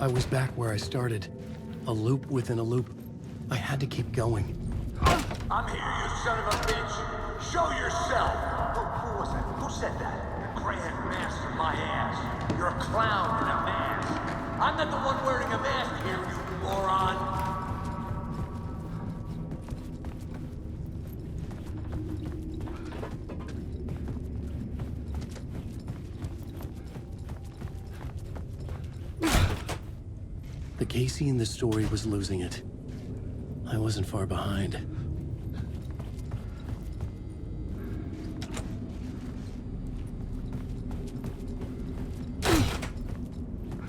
I was back where I started. A loop within a loop. I had to keep going. I'm here, you son of a bitch! Show yourself! Who was that? Who said that? The Grand Master, my ass. You're a clown in a mask. I'm not the one wearing a mask here, you moron! The Casey in the story was losing it. I wasn't far behind.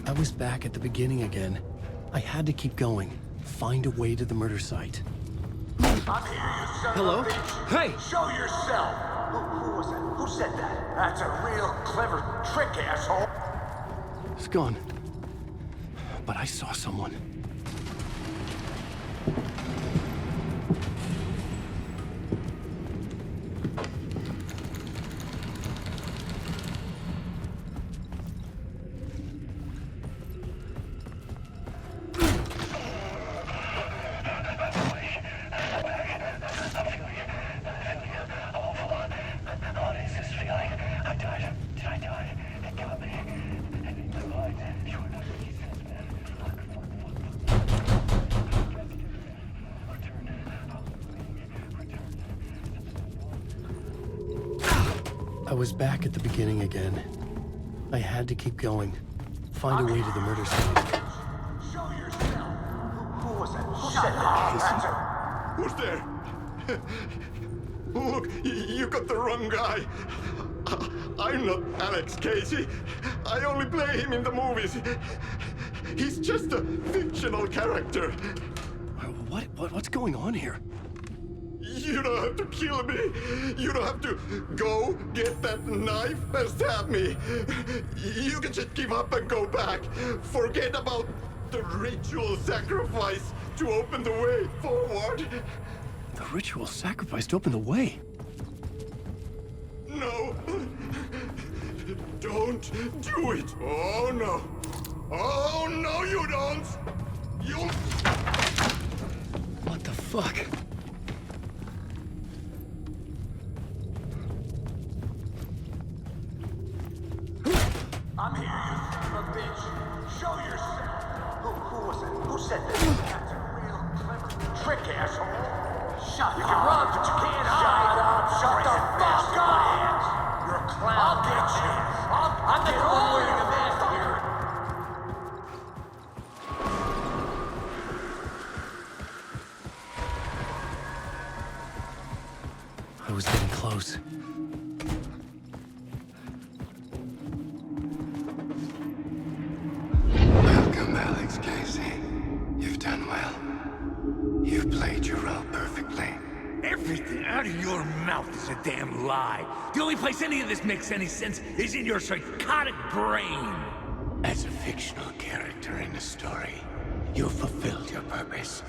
I was back at the beginning again. I had to keep going. Find a way to the murder site. I'm here, you son Hello? of a bitch! Hey! Show yourself! Who was that? Who said that? That's a real clever trick, asshole! It's gone. But I saw someone. I was back at the beginning again. I had to keep going. Find a way to the murder site. Show yourself! Who was that? Who said that? Who's there? Look, you got the wrong guy. I'm not Alex Casey. I only play him in the movies. He's just a fictional character. What's going on here? You don't have to kill me. You don't have to go get that knife and stab me. You can just give up and go back. Forget about the ritual sacrifice to open the way forward. The ritual sacrifice to open the way. No. Don't do it. Oh, no. Oh, no, you don't. You... What the fuck? I'm here, you son of a bitch! Show yourself! Who was that? Who said that? That's a real clever trick, asshole! Shut up! You can run, but you can't hide! Shut up! Shut the fuck up! You're a clown! I'll get you! I'm the one wearing a mask here! I was getting close. Welcome, Alex Casey. You've done well. You've played your role perfectly. Everything out of your mouth is a damn lie. The only place any of this makes any sense is in your psychotic brain. As a fictional character in a story, you fulfilled your purpose.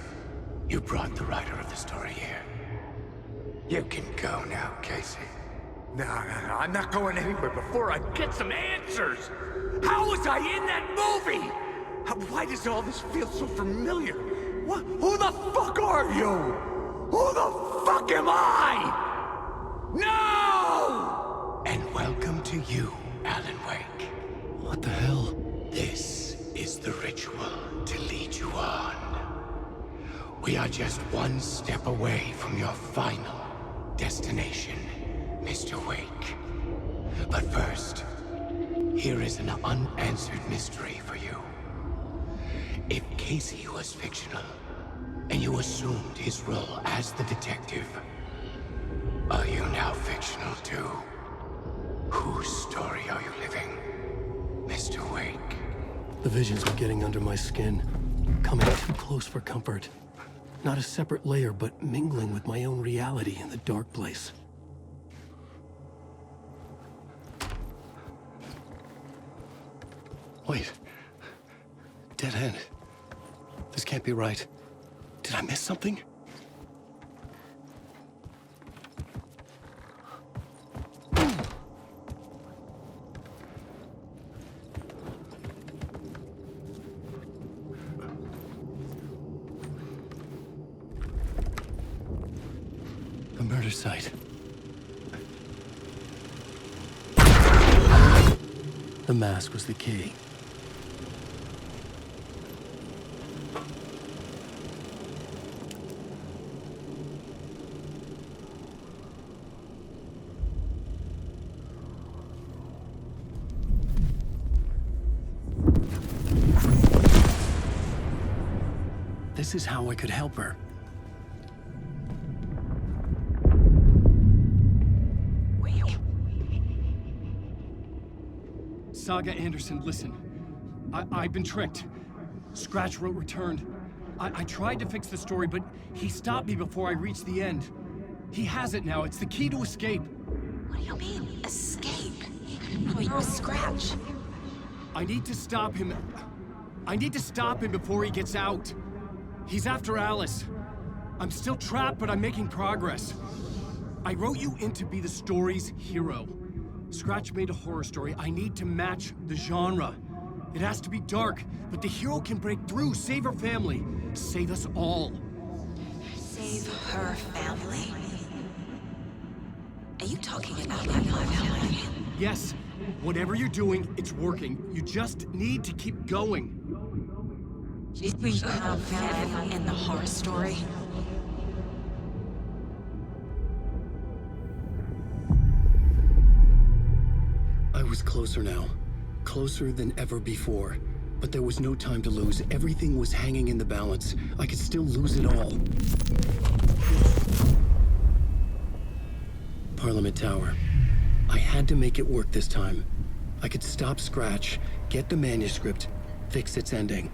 You brought the writer of the story here. You can go now, Casey. No, I'm not going anywhere before I get some answers. How was I in that movie? Why does all this feel so familiar? What? Who the fuck are you? Who the fuck am I? No! And welcome to you, Alan Wake. What the hell? This is the ritual to lead you on. We are just one step away from your final destination, Mr. Wake. But first, here is an unanswered mystery for you. If Casey was fictional, and you assumed his role as the detective, are you now fictional too? Whose story are you living, Mr. Wake? The visions were getting under my skin, coming too close for comfort. Not a separate layer, but mingling with my own reality in the dark place. Wait. Dead end. This can't be right. Did I miss something? murder site. The mask was the key. This is how I could help her. Saga Anderson, listen. I've been tricked. Scratch wrote returned. I tried to fix the story, but he stopped me before I reached the end. He has it now. It's the key to escape. What do you mean, escape? Probably no Scratch. I need to stop him. I need to stop him before he gets out. He's after Alice. I'm still trapped, but I'm making progress. I wrote you in to be the story's hero. Scratch made a horror story. I need to match the genre. It has to be dark, but the hero can break through, save her family, save us all. Save her family? Are you talking about my family? Yes, whatever you're doing, it's working. You just need to keep going. Did we have them in the horror story? I was closer now. Closer than ever before. But there was no time to lose. Everything was hanging in the balance. I could still lose it all. Parliament Tower. I had to make it work this time. I could stop Scratch, get the manuscript, fix its ending.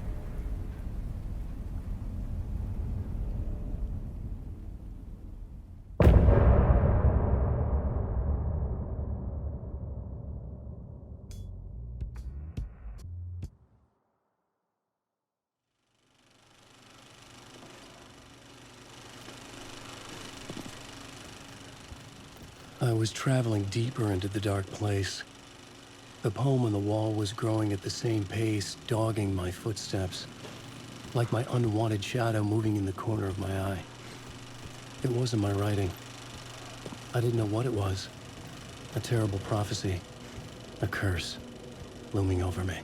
I was traveling deeper into the dark place. The poem on the wall was growing at the same pace, dogging my footsteps, like my unwanted shadow moving in the corner of my eye. It wasn't my writing. I didn't know what it was. A terrible prophecy, a curse, looming over me.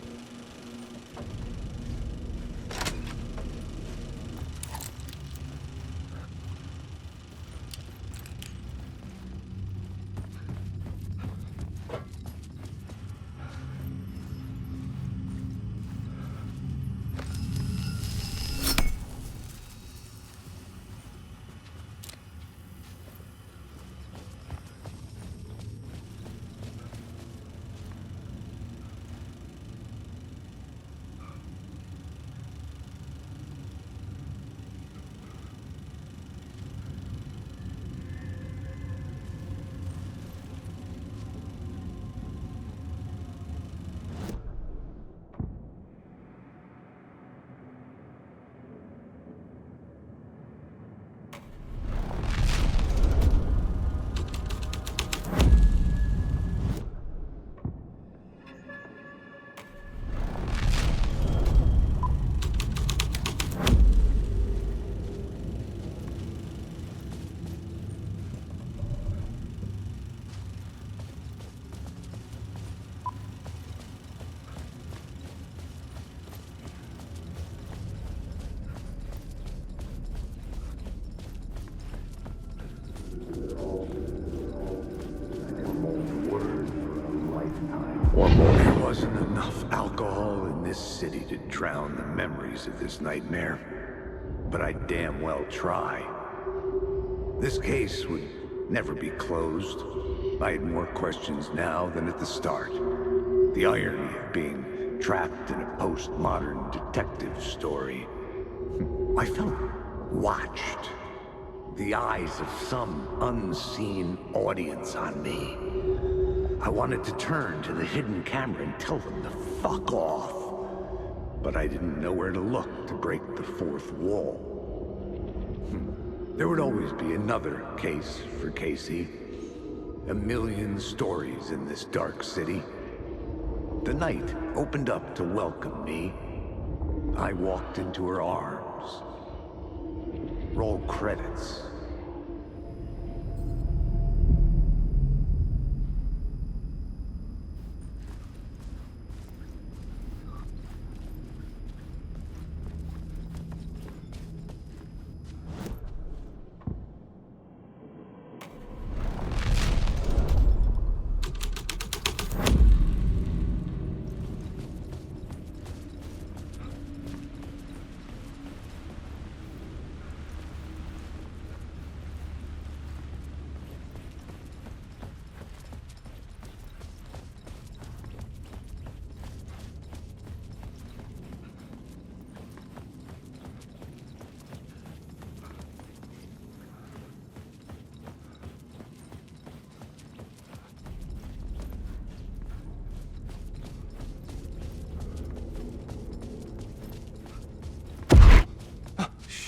There wasn't enough alcohol in this city to drown the memories of this nightmare, but I'd damn well try. This case would never be closed. I had more questions now than at the start. The irony of being trapped in a postmodern detective story. I felt watched. The eyes of some unseen audience on me. I wanted to turn to the hidden camera and tell them to fuck off. But I didn't know where to look to break the fourth wall. There would always be another case for Casey. A million stories in this dark city. The night opened up to welcome me. I walked into her arms. Roll credits.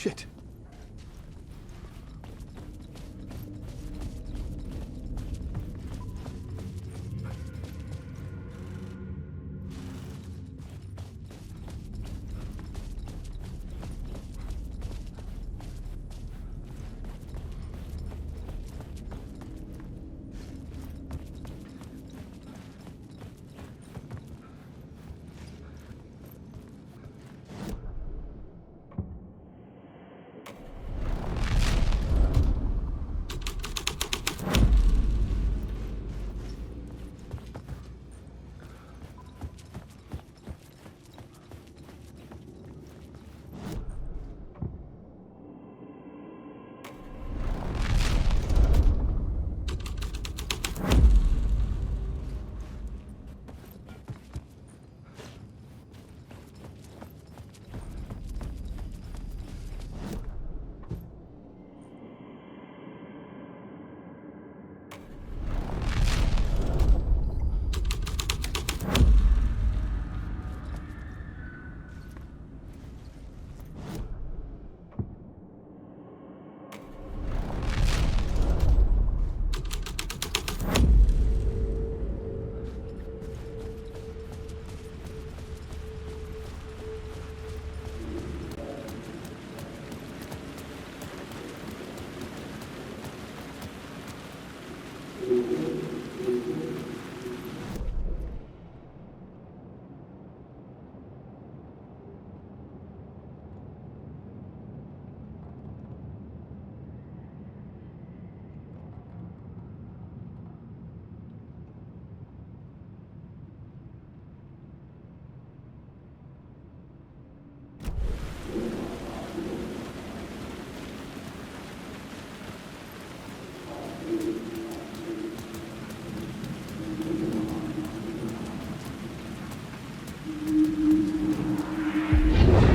Shit.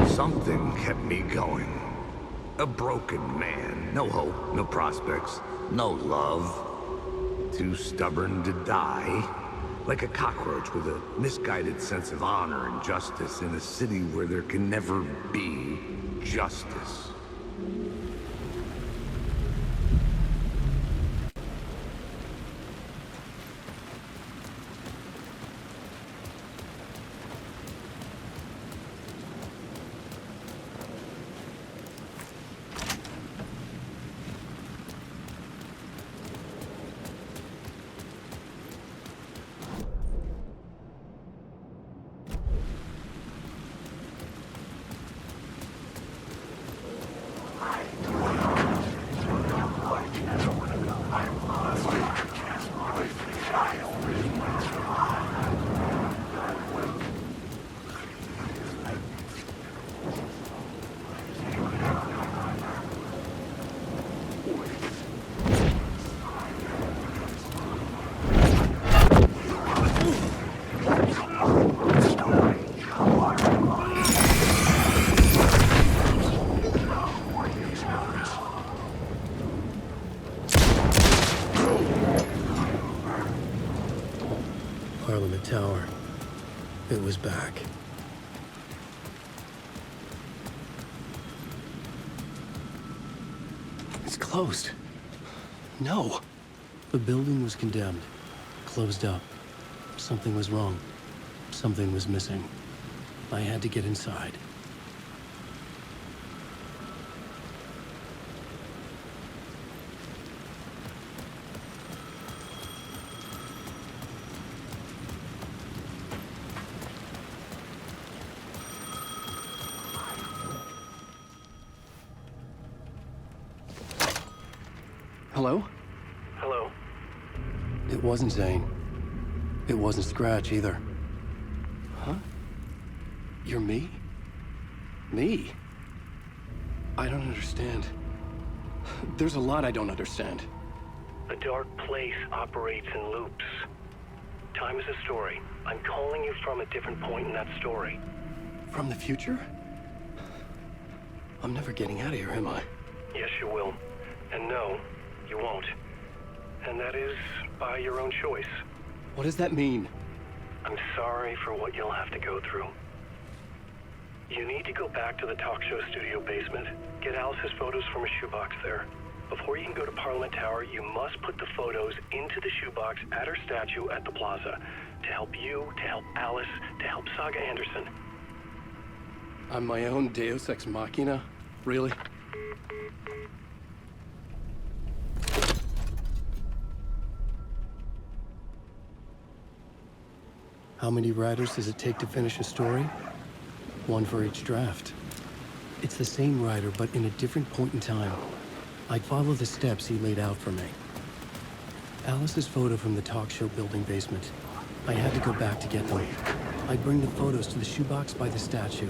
Something kept me going. A broken man. No hope, no prospects, no love. Too stubborn to die. Like a cockroach with a misguided sense of honor and justice in a city where there can never be justice. Parliament Tower. It was back. It's closed. No. The building was condemned. Closed up. Something was wrong. Something was missing. I had to get inside. Hello? Hello? It wasn't Zane. It wasn't Scratch either. Huh? You're me? Me? I don't understand. There's a lot I don't understand. A dark place operates in loops. Time is a story. I'm calling you from a different point in that story. From the future? I'm never getting out of here, am I? Yes, you will. And no, you won't. And that is by your own choice. What does that mean? I'm sorry for what you'll have to go through. You need to go back to the talk show studio basement. Get Alice's photos from a shoebox there. Before you can go to Parliament Tower, you must put the photos into the shoebox at her statue at the plaza. To help you, to help Alice, to help Saga Anderson. I'm my own Deus Ex Machina? Really? How many writers does it take to finish a story? One for each draft. It's the same writer, but in a different point in time. I'd follow the steps he laid out for me. Alice's photo from the talk show building basement. I had to go back to get them. I'd bring the photos to the shoebox by the statue.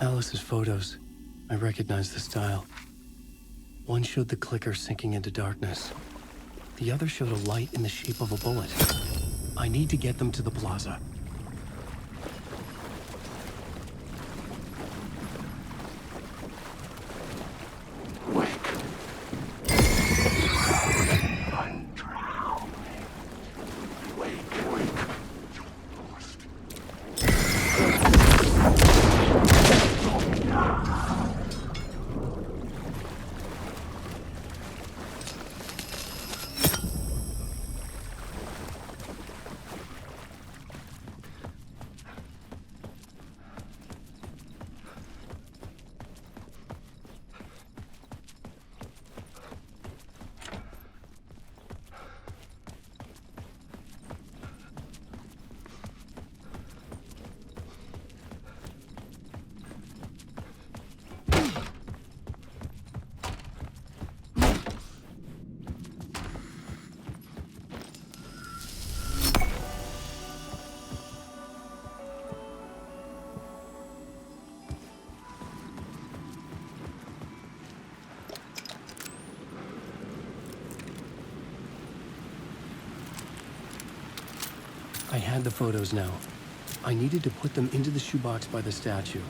Alice's photos. I recognized the style. One showed the clicker sinking into darkness. The other showed a light in the shape of a bullet. I need to get them to the plaza. I had the photos now. I needed to put them into the shoebox by the statue.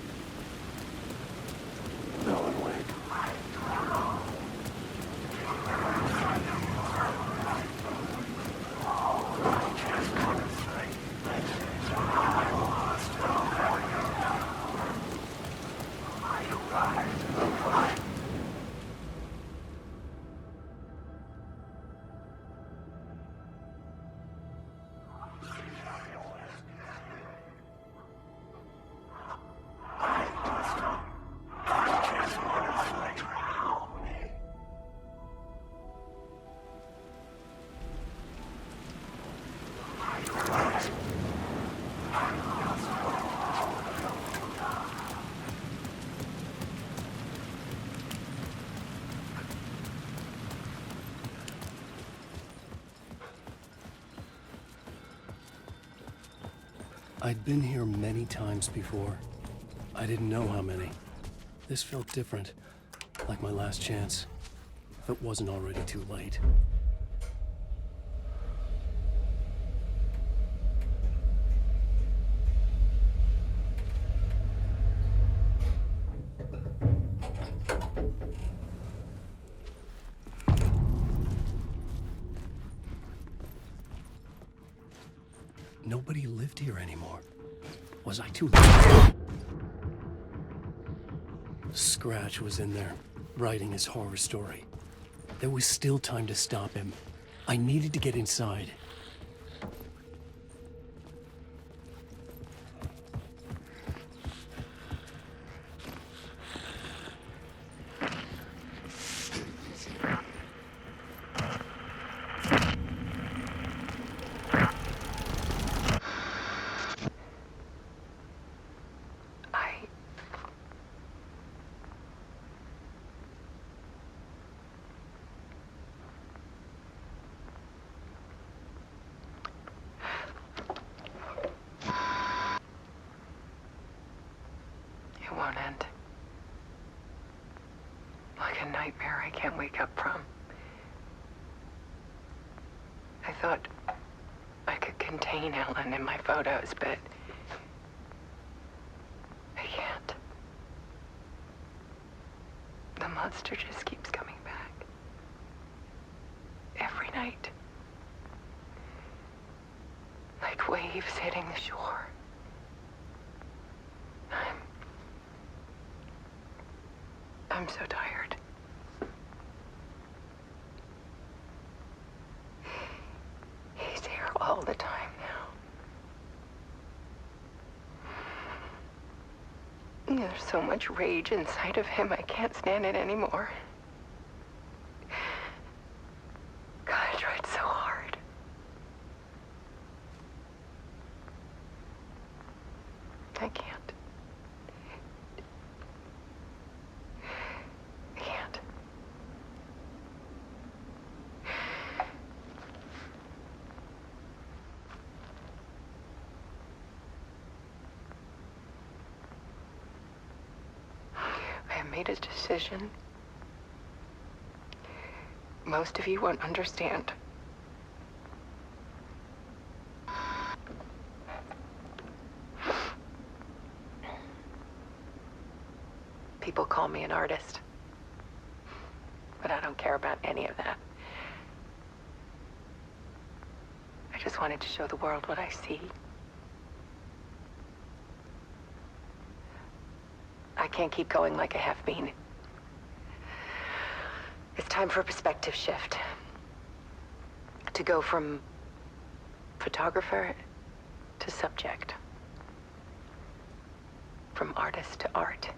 I'd been here many times before. I didn't know how many. This felt different, like my last chance, if it wasn't already too late. Nobody lived here anymore. Was I too late? Scratch was in there, writing his horror story. There was still time to stop him. I needed to get inside. It won't end. Like a nightmare I can't wake up from. I thought I could contain Ellen in my photos, but I can't. The monster just keeps coming back. Every night. Like waves hitting the shore. I'm so tired. He's here all the time now. There's so much rage inside of him, I can't stand it anymore. God, I tried so hard. I can't. I made a decision. Most of you won't understand. People call me an artist, but I don't care about any of that. I just wanted to show the world what I see. I can't keep going like I have been. It's time for a perspective shift. To go from photographer to subject. From artist to art.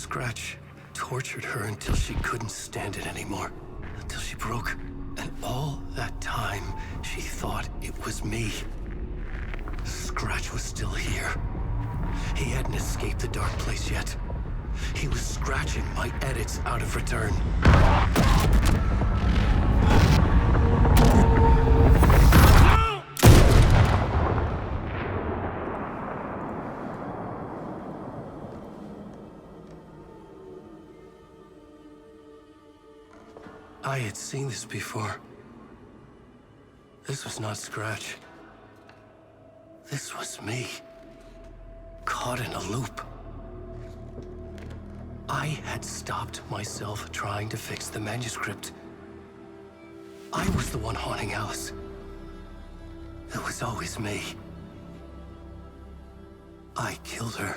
Scratch tortured her until she couldn't stand it anymore. Until she broke. And all that time, she thought it was me. Scratch was still here. He hadn't escaped the dark place yet. He was scratching my edits out of return. I had seen this before. This was not Scratch. This was me. Caught in a loop. I had stopped myself trying to fix the manuscript. I was the one haunting Alice. It was always me. I killed her.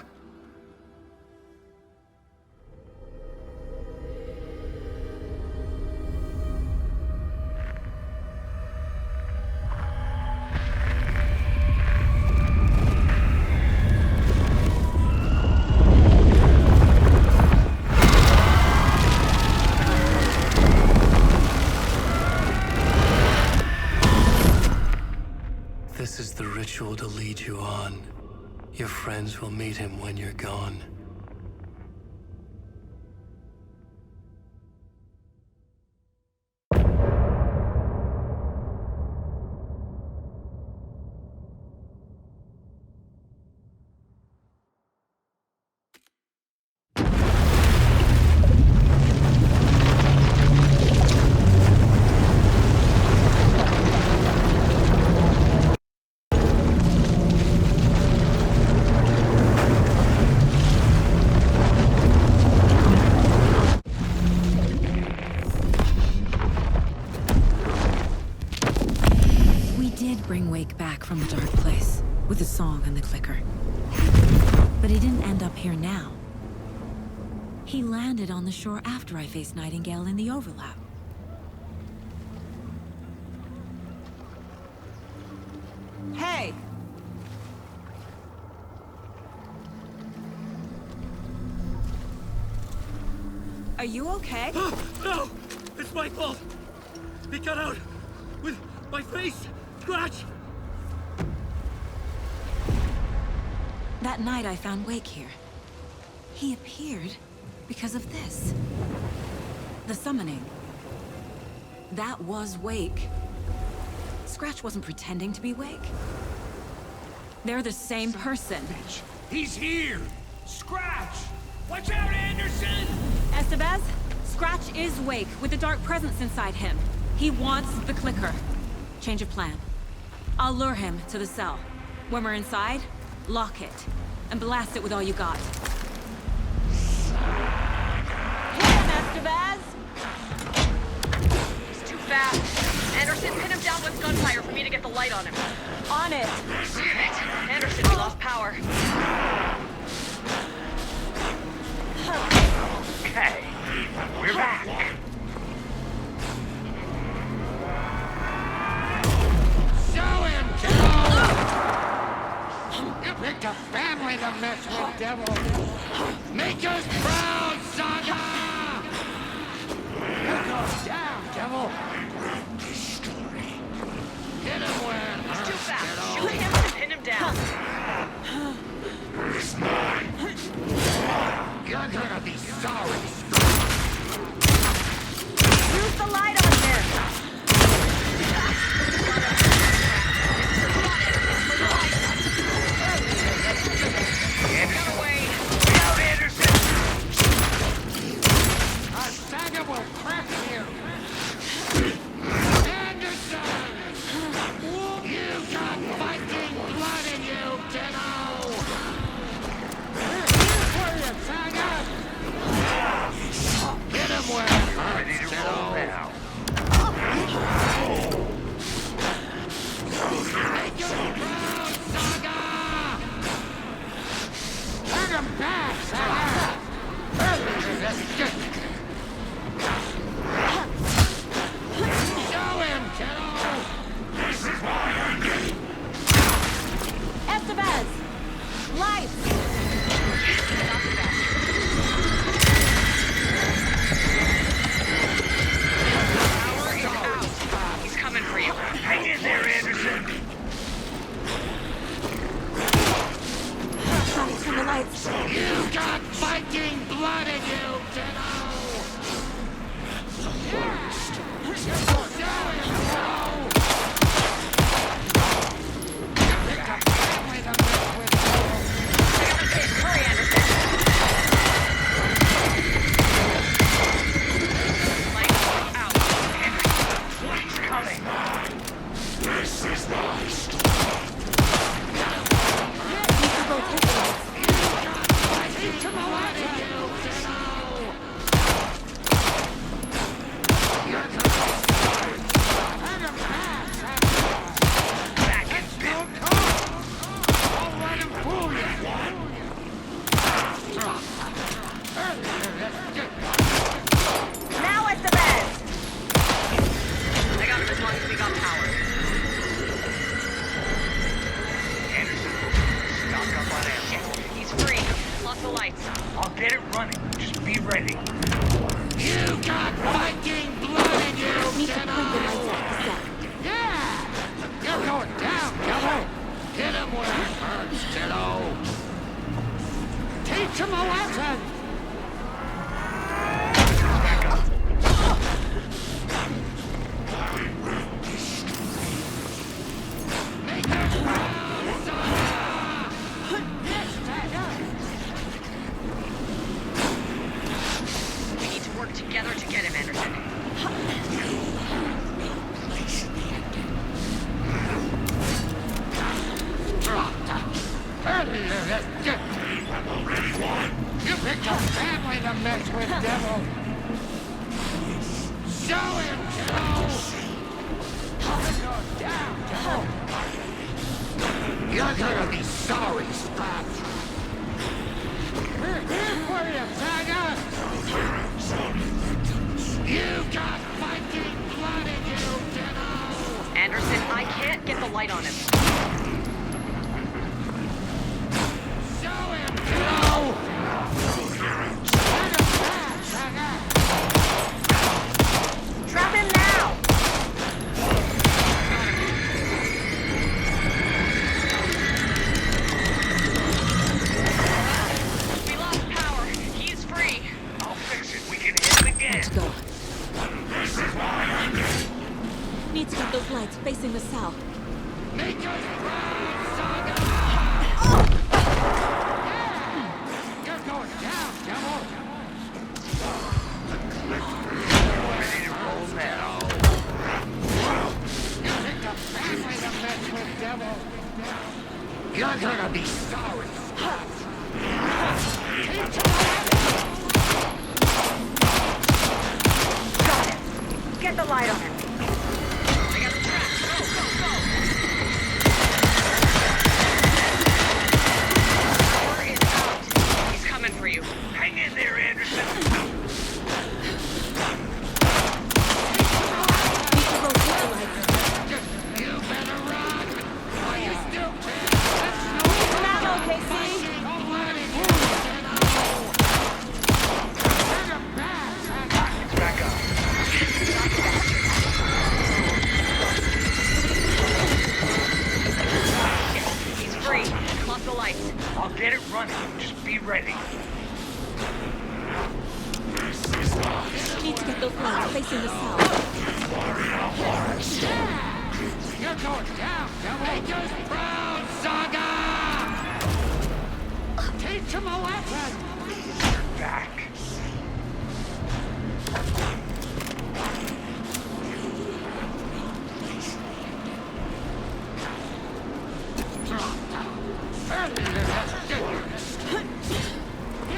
This is the ritual to lead you on. Your friends will meet him when you're gone. Bring Wake back from the dark place with the song and the clicker. But he didn't end up here now. He landed on the shore after I faced Nightingale in the overlap. Hey! Are you okay? No! It's my fault! He got out with my face! Scratch! That night I found Wake here. He appeared because of this. The summoning. That was Wake. Scratch wasn't pretending to be Wake. They're the same person. He's here! Scratch! Watch out, Anderson! Estevez, Scratch is Wake with the dark presence inside him. He wants the clicker. Change of plan. I'll lure him to the cell. When we're inside, lock it, and blast it with all you got. Hit him, Estevez! He's too fast. Anderson, pin him down with gunfire for me to get the light on him. On it! Damn it. Anderson, we lost power. Okay, we're back. Show him, kiddo! You picked a family to mess with, devil! Make us proud, Saga! You go down, devil! Hit him where it He's hurts, too fast. kiddo! Shoot him and pin him down. You're gonna be sorry, Use the light on him. Get away. Get out, Anderson. Saga will crack you! Anderson! You got Viking blood in you, kiddo! Here's for you, Saga! Hit him where it hurts, kiddo! Make him proud, Saga! Turn him back, Saga! Show him, kiddo! This is why I'm getting... Estevez! Lights! ready. You got Viking blood in you, Need to kiddo! point the lights at the cell. Yeah! You're going down, kiddo! Hit him where it hurts, kiddo! Teach him a lesson! Make him proud, Saga! Yes, Saga! We need to work together to get him, Anderson. You picked a family to mess with, devil! Show him, kiddo! Down, devil! You're gonna be sorry, Spot! We're here for you, Saga! You got Viking blood in you, kiddo! Anderson, I can't get the light on him. Show him, kiddo! Let him back, Saga! Trap him now! We lost power. He's free. I'll fix it. We can hit him again. To go. Need to get those lights facing the cell. Make us proud, Saga! Yeah! You're going down, devil! Ready to roll now. You picked a family to mess with, devil! You're gonna be sorry, Spot! Teach him a lesson! Got him. Get the light on him. I got the trap. Go, go, go! Power is out. He's coming for you. Hang in there, Anderson. Need to rotate the lights. You better run! Are you stupid? Come out, OKC. Blood in you, kiddo! Turn him back, Saga! It's back up. He's free. Come off the lights. I'll get it running. Just be ready. Need to get those lights facing the cell. You're going down, devil! Make us proud, Saga! Teach him a lesson! You're back.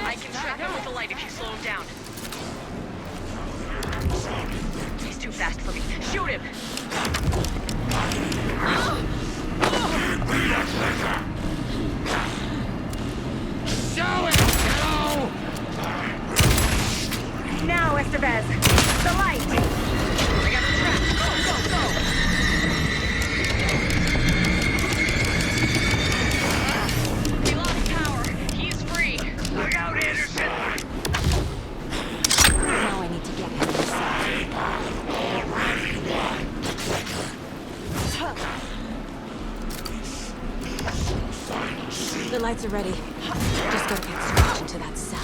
I can trap him with the light if you slow him down. He's too fast for me. Shoot him! Show him, kiddo! Now, Estevez! The light! I got the trap! Go, go, go! We lost power. He's free. Look out, Anderson. Now I need to get him in the cell. The lights are ready. Just gotta get straight into that cell.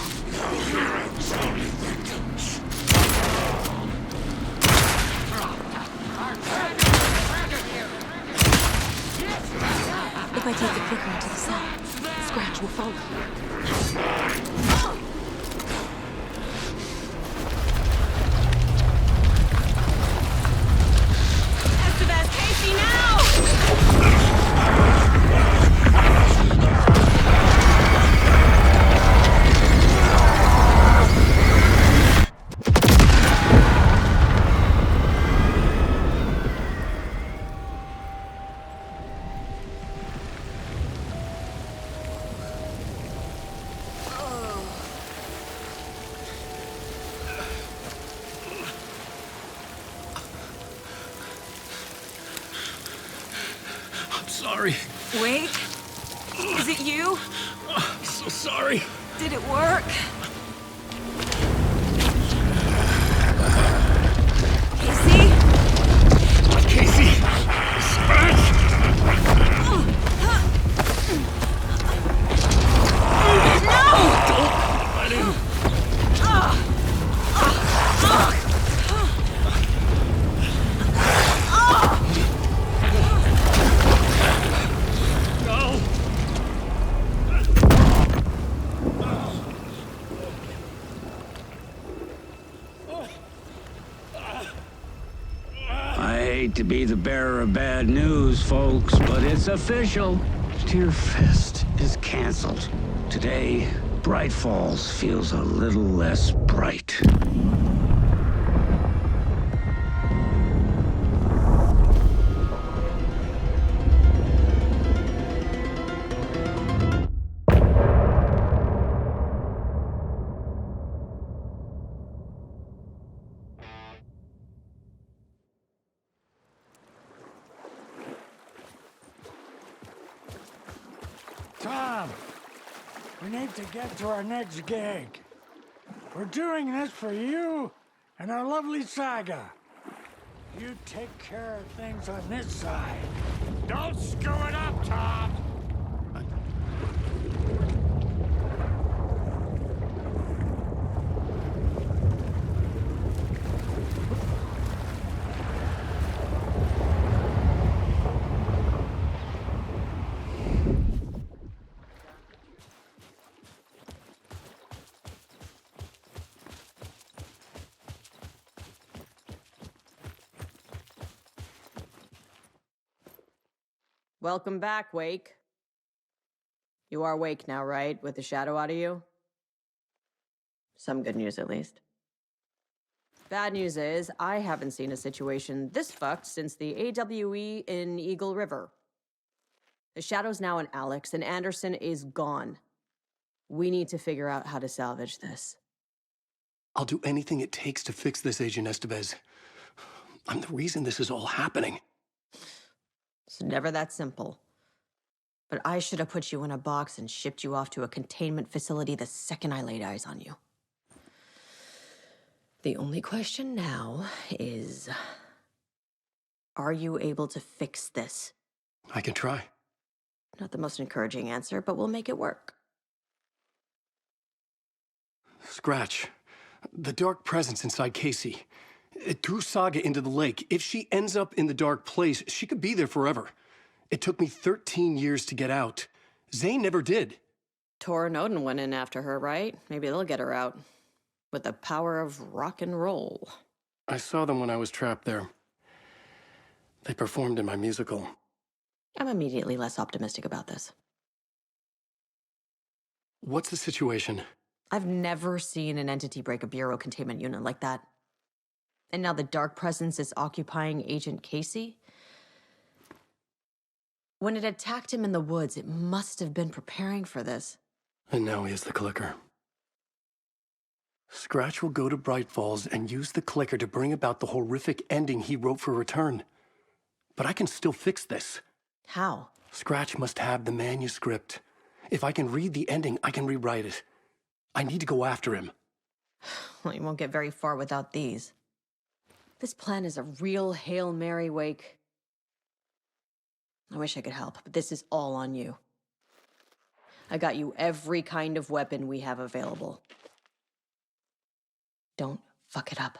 If I take the clicker into the cell, Scratch will follow. Estevez, Casey, now! Sorry. Wait. Is it you? So sorry. Did it work? hate to be the bearer of bad news, folks, but it's official. Tear Fest is canceled. Today, Bright Falls feels a little less bright. Tom, we need to get to our next gig. We're doing this for you and our lovely Saga. You take care of things on this side. Don't screw it up, Tom! Welcome back, Wake. You are Wake now, right? With the shadow out of you? Some good news, at least. Bad news is, I haven't seen a situation this fucked since the AWE in Eagle River. The shadow's now in Alex, and Anderson is gone. We need to figure out how to salvage this. I'll do anything it takes to fix this, Agent Estevez. I'm the reason this is all happening. It's never that simple. But I should have put you in a box and shipped you off to a containment facility the second I laid eyes on you. The only question now is, are you able to fix this? I can try. Not the most encouraging answer, but we'll make it work. Scratch. The dark presence inside Casey. It threw Saga into the lake. If she ends up in the dark place, she could be there forever. It took me 13 years to get out. Zane never did. Tor and Odin went in after her, right? Maybe they'll get her out. With the power of rock and roll. I saw them when I was trapped there. They performed in my musical. I'm immediately less optimistic about this. What's the situation? I've never seen an entity break a bureau containment unit like that. And now the dark presence is occupying Agent Casey? When it attacked him in the woods, it must have been preparing for this. And now he has the clicker. Scratch will go to Bright Falls and use the clicker to bring about the horrific ending he wrote for Return. But I can still fix this. How? Scratch must have the manuscript. If I can read the ending, I can rewrite it. I need to go after him. Well, you won't get very far without these. This plan is a real Hail Mary, Wake. I wish I could help, but this is all on you. I got you every kind of weapon we have available. Don't fuck it up.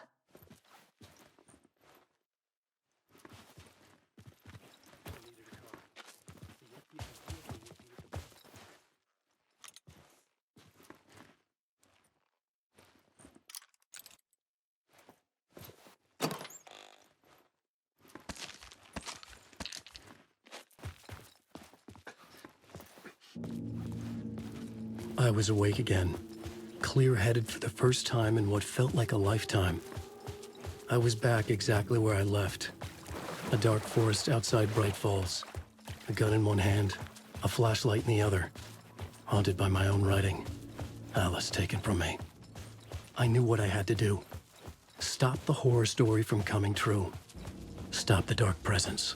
I was awake again, clear-headed for the first time in what felt like a lifetime. I was back exactly where I left. A dark forest outside Bright Falls. A gun in one hand, a flashlight in the other. Haunted by my own writing. Alice taken from me. I knew what I had to do. Stop the horror story from coming true. Stop the dark presence.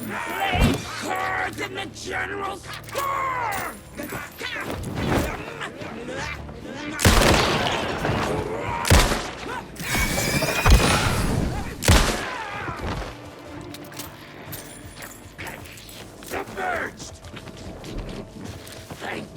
Play cards in the general's score! Submerged! Thank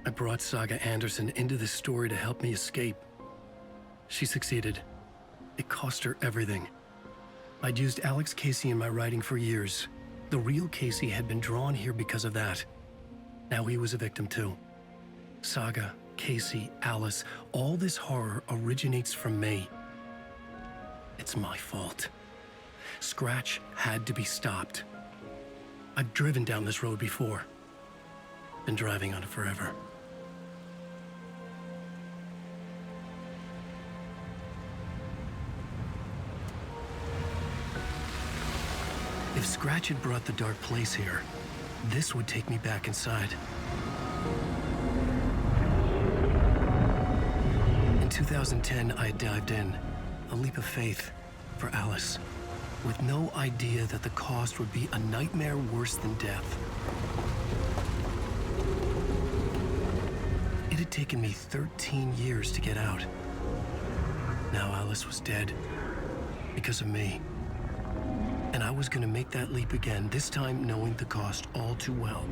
I brought Saga Anderson into this story to help me escape. She succeeded. It cost her everything. I'd used Alex Casey in my writing for years. The real Casey had been drawn here because of that. Now he was a victim too. Saga Casey, Alice, all this horror originates from me. It's my fault. Scratch had to be stopped. I've driven down this road before. Been driving on it forever. If Scratch had brought the dark place here, this would take me back inside. In 2010, I dived in, a leap of faith for Alice, with no idea that the cost would be a nightmare worse than death. It had taken me 13 years to get out. Now Alice was dead, because of me. And I was gonna make that leap again, this time knowing the cost all too well.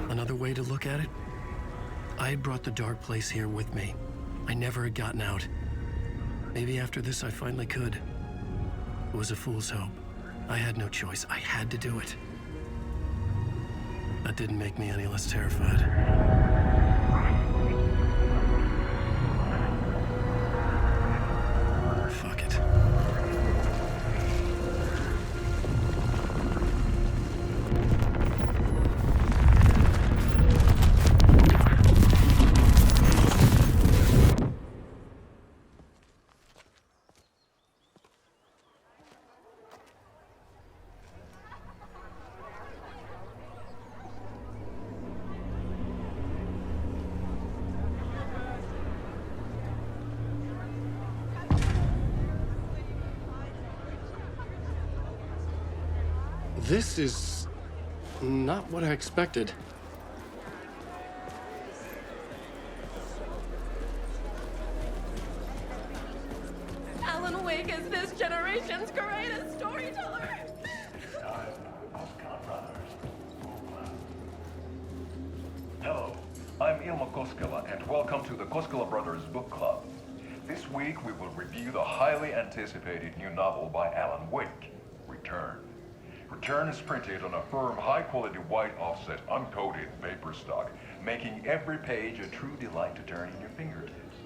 Another way to look at it, I had brought the dark place here with me. I never had gotten out. Maybe after this I finally could. It was a fool's hope. I had no choice. I had to do it. That didn't make me any less terrified. Fuck it. This is not what I expected. Alan Wake is this generation's greatest storyteller. Hello, I'm Ilma Koskela, and welcome to the Koskela Brothers Book Club. This week we will review the highly anticipated new novel by Alan Wake, Return. Return is printed on a firm, high-quality white offset, uncoated paper stock, making every page a true delight to turn in your fingertips.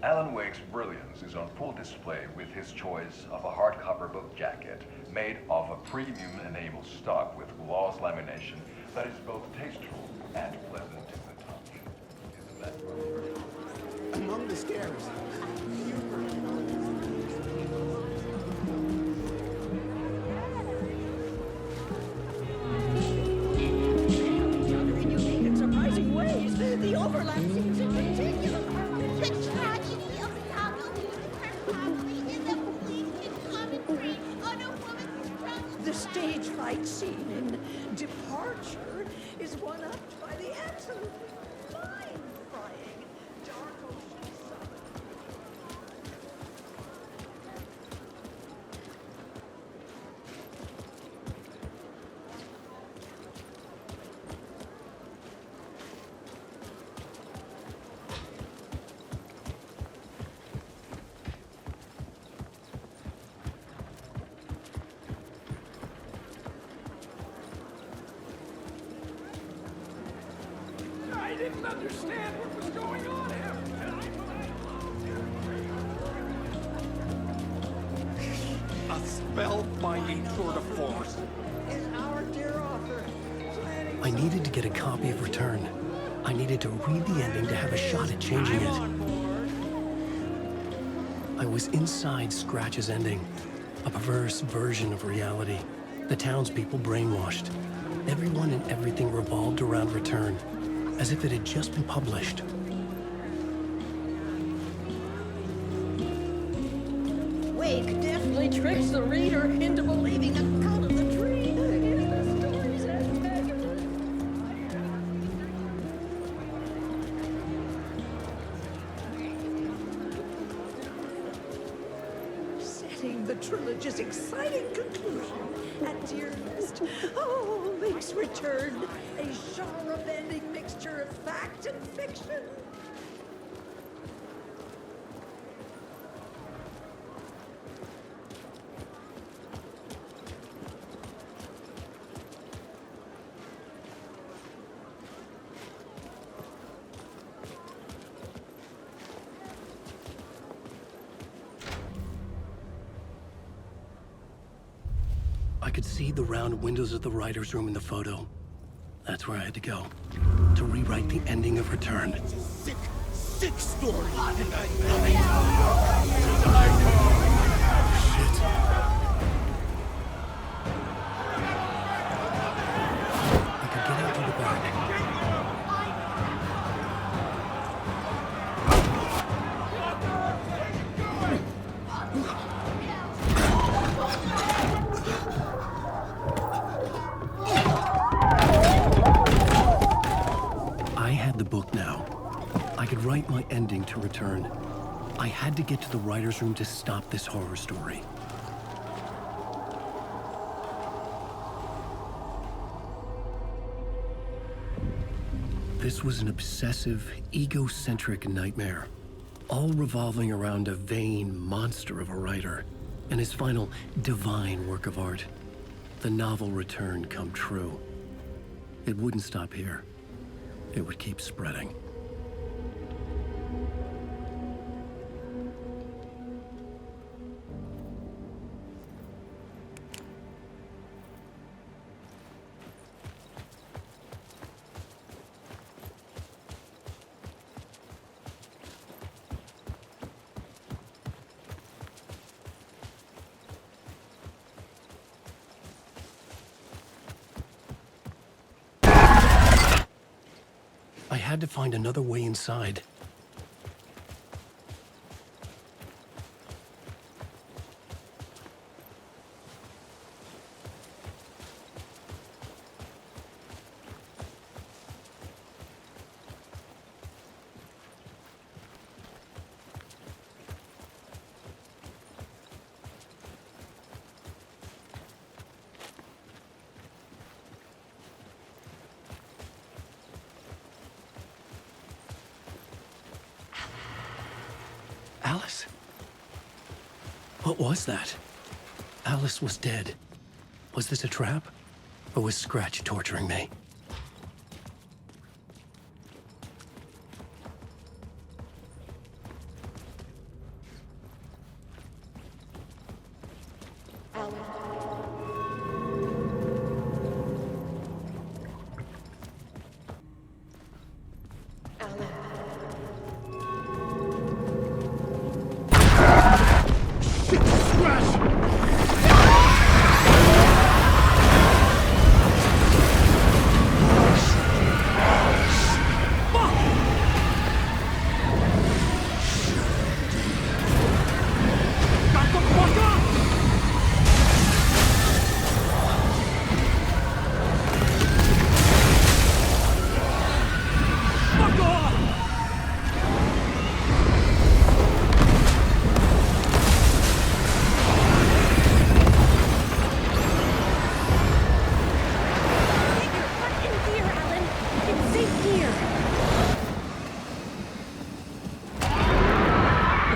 Alan Wake's brilliance is on full display with his choice of a hardcover book jacket made of a premium enamel stock with gloss lamination that is both tasteful and pleasant to the touch. Isn't that right? Among the stairs. The overlap seems to continue. The stage fight scene in Departure is one-upped by the absolutely mind-frying Dark Ocean Summit. I didn't understand what was going on here. A spellbinding tour de force. Is our dear author planning? I needed to get a copy of Return. I needed to read the ending to have a shot at changing it. I was inside Scratch's ending, a perverse version of reality. The townspeople brainwashed. Everyone and everything revolved around Return, as if it had just been published. Wake definitely tricks the reader into believing the cult of the tree is the story's antagonist. Setting the trilogy's exciting conclusion at Dearest. Oh, Wake's Return, a genre-bending mixture of fact and fiction. I could see the round windows of the writer's room in the photo. That's where I had to go, to rewrite the ending of Return. It's a sick, sick story. And I Shit. I could get out to the back. I had the book now. I could write my ending to Return. I had to get to the writer's room to stop this horror story. This was an obsessive, egocentric nightmare, all revolving around a vain monster of a writer and his final divine work of art, the novel Return come true. It wouldn't stop here. It would keep spreading. I had to find another way inside. Alice? What was that? Alice was dead. Was this a trap? Or was Scratch torturing me?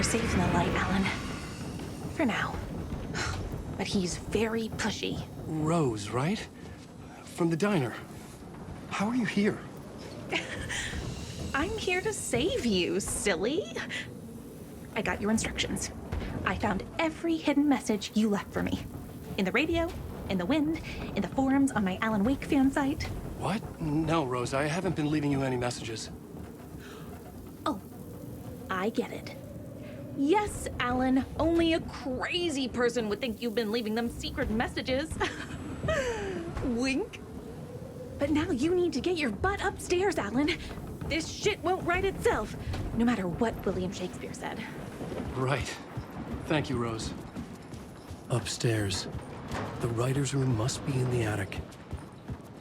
Safe in the light, Alan. For now. But he's very pushy. Rose, right? From the diner. How are you here? I'm here to save you, silly. I got your instructions. I found every hidden message you left for me. In the radio, in the wind, in the forums on my Alan Wake fan site. What? No, Rose, I haven't been leaving you any messages. Oh, I get it. Yes, Alan, only a crazy person would think you've been leaving them secret messages. Wink. But now you need to get your butt upstairs, Alan. This shit won't right itself, no matter what William Shakespeare said. Right. Thank you, Rose. Upstairs. The writer's room must be in the attic.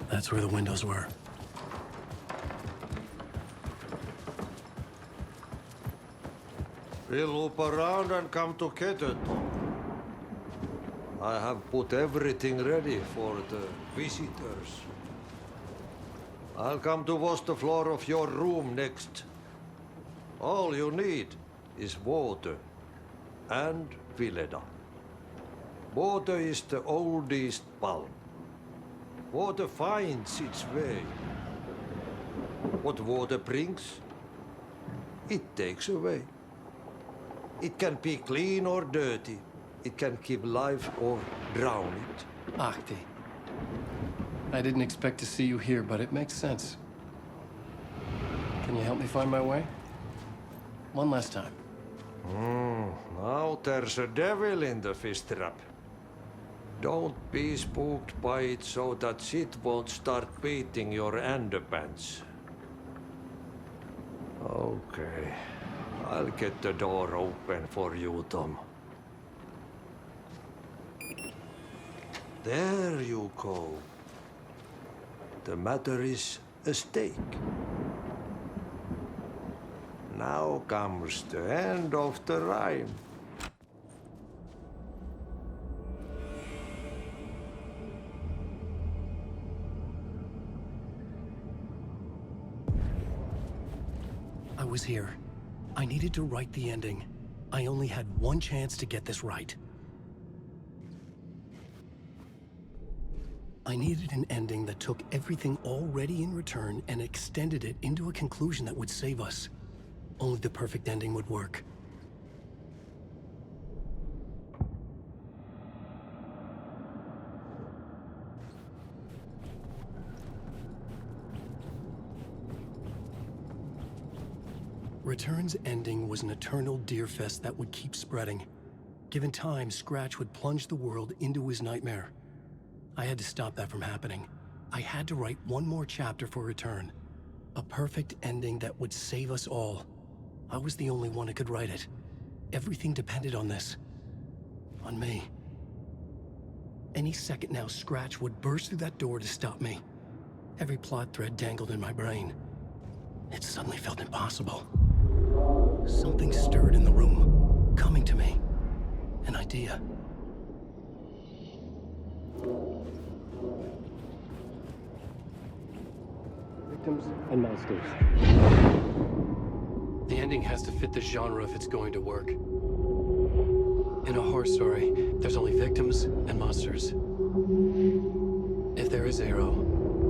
That's where the windows were. We'll loop around and come to Keteton. I have put everything ready for the visitors. I'll come to wash the floor of your room next. All you need is water and Vileda. Water is the oldest bulb. Water finds its way. What water brings, it takes away. It can be clean or dirty. It can give life or drown it. Ahti. I didn't expect to see you here, but it makes sense. Can you help me find my way? One last time. Now there's a devil in the fish trap. Don't be spooked by it so that shit won't start beating your underpants. Okay, I'll get the door open for you, Tom. There you go. The matter is a stake. Now comes the end of the rhyme. I was here. I needed to write the ending. I only had one chance to get this right. I needed an ending that took everything already in return and extended it into a conclusion that would save us. Only the perfect ending would work. Return's ending was an eternal deerfest that would keep spreading. Given time, Scratch would plunge the world into his nightmare. I had to stop that from happening. I had to write one more chapter for Return. A perfect ending that would save us all. I was the only one who could write it. Everything depended on this. On me. Any second now, Scratch would burst through that door to stop me. Every plot thread dangled in my brain. It suddenly felt impossible. Something stirred in the room, coming to me. An idea. Victims and monsters. The ending has to fit the genre if it's going to work. In a horror story, there's only victims and monsters. If there is Arrow,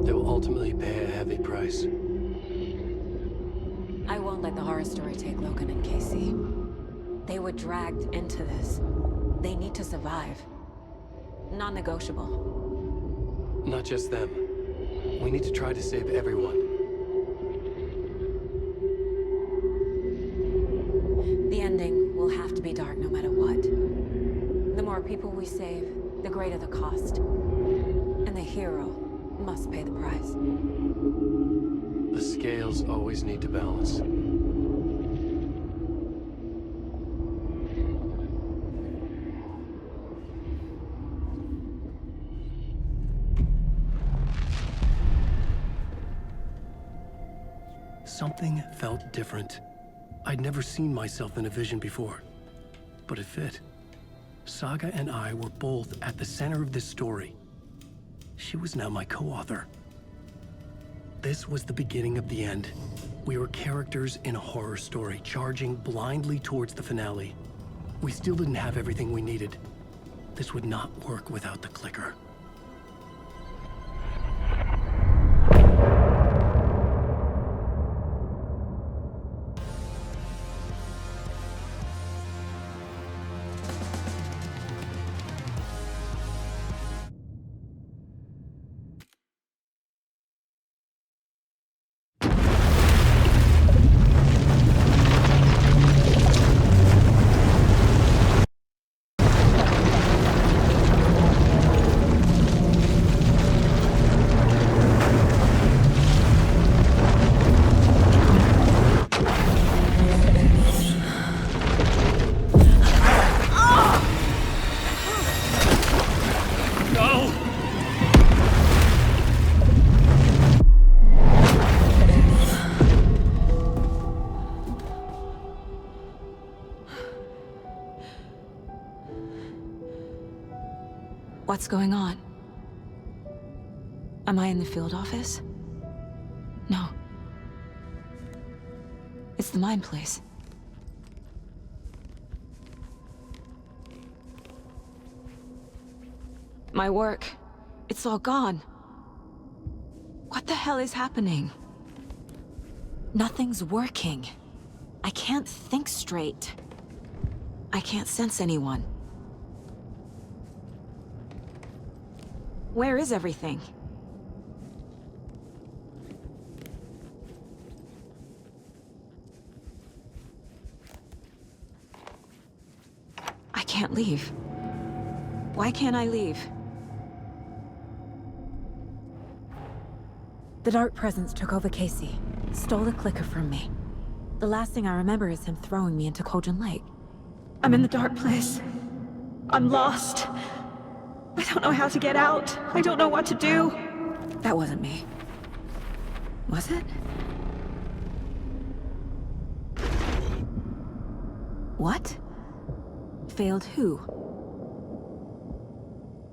they will ultimately pay a heavy price. I won't let the horror story take Logan and Casey. They were dragged into this. They need to survive. Non-negotiable. Not just them. We need to try to save everyone. The ending will have to be dark no matter what. The more people we save, the greater the cost. And the hero must pay the price. The scales always need to balance. Something felt different. I'd never seen myself in a vision before, but it fit. Saga and I were both at the center of this story. She was now my co-author. This was the beginning of the end. We were characters in a horror story, charging blindly towards the finale. We still didn't have everything we needed. This would not work without the clicker. What's going on? Am I in the field office? No. It's the mine place. My work, it's all gone. What the hell is happening? Nothing's working. I can't think straight. I can't sense anyone. Where is everything? I can't leave. Why can't I leave? The Dark Presence took over Casey, stole the clicker from me. The last thing I remember is him throwing me into Cauldron Lake. I'm in the dark place. I'm lost. I don't know how to get out. I don't know what to do. That wasn't me. Was it? What? Failed who?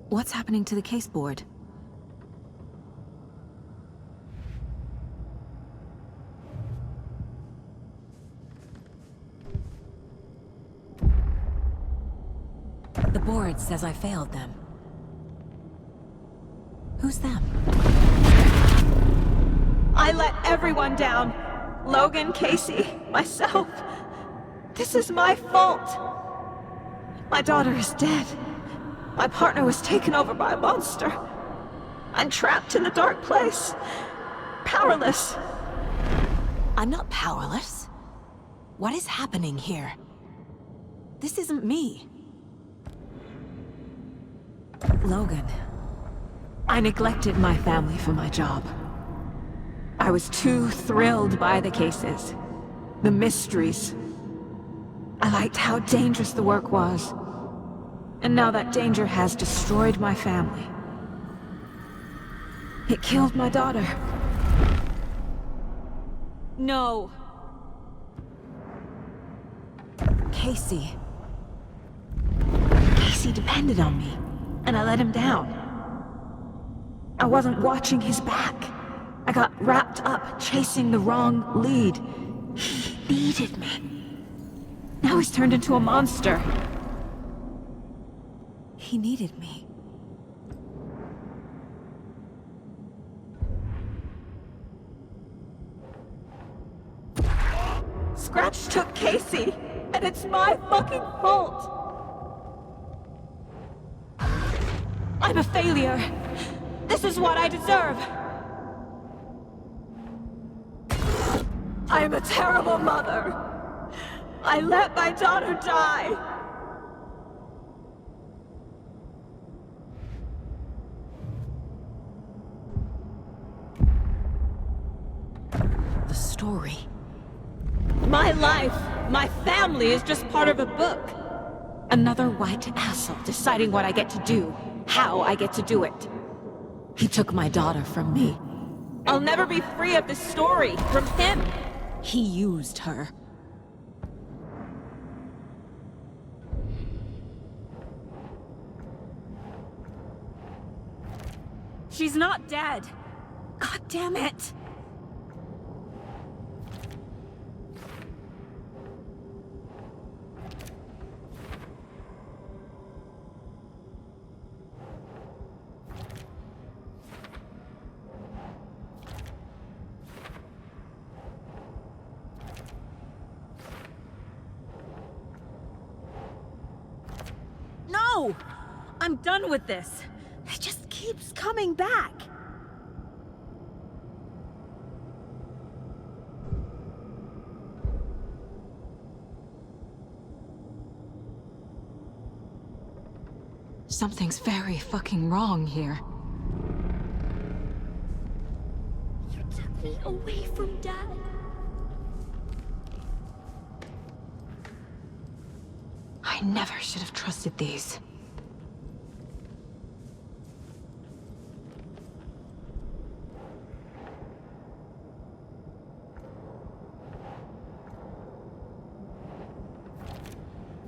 What's happening to the case board? The board says I failed them. Who's them? I let everyone down. Logan, Casey, myself. This is my fault. My daughter is dead. My partner was taken over by a monster. I'm trapped in the dark place. Powerless. I'm not powerless. What is happening here? This isn't me. Logan. I neglected my family for my job. I was too thrilled by the cases, the mysteries. I liked how dangerous the work was. And now that danger has destroyed my family. It killed my daughter. No. Casey. Casey depended on me, and I let him down. I wasn't watching his back. I got wrapped up chasing the wrong lead. He needed me. Now he's turned into a monster. He needed me. Scratch took Casey, and it's my fucking fault. I'm a failure. This is what I deserve. I'm a terrible mother. I let my daughter die. The story. My life, my family is just part of a book. Another white asshole deciding what I get to do, how I get to do it. He took my daughter from me. I'll never be free of this story from him. He used her. She's not dead. God damn it. No! I'm done with this. It just keeps coming back. Something's very fucking wrong here. You took me away from Dad. I never should have trusted these.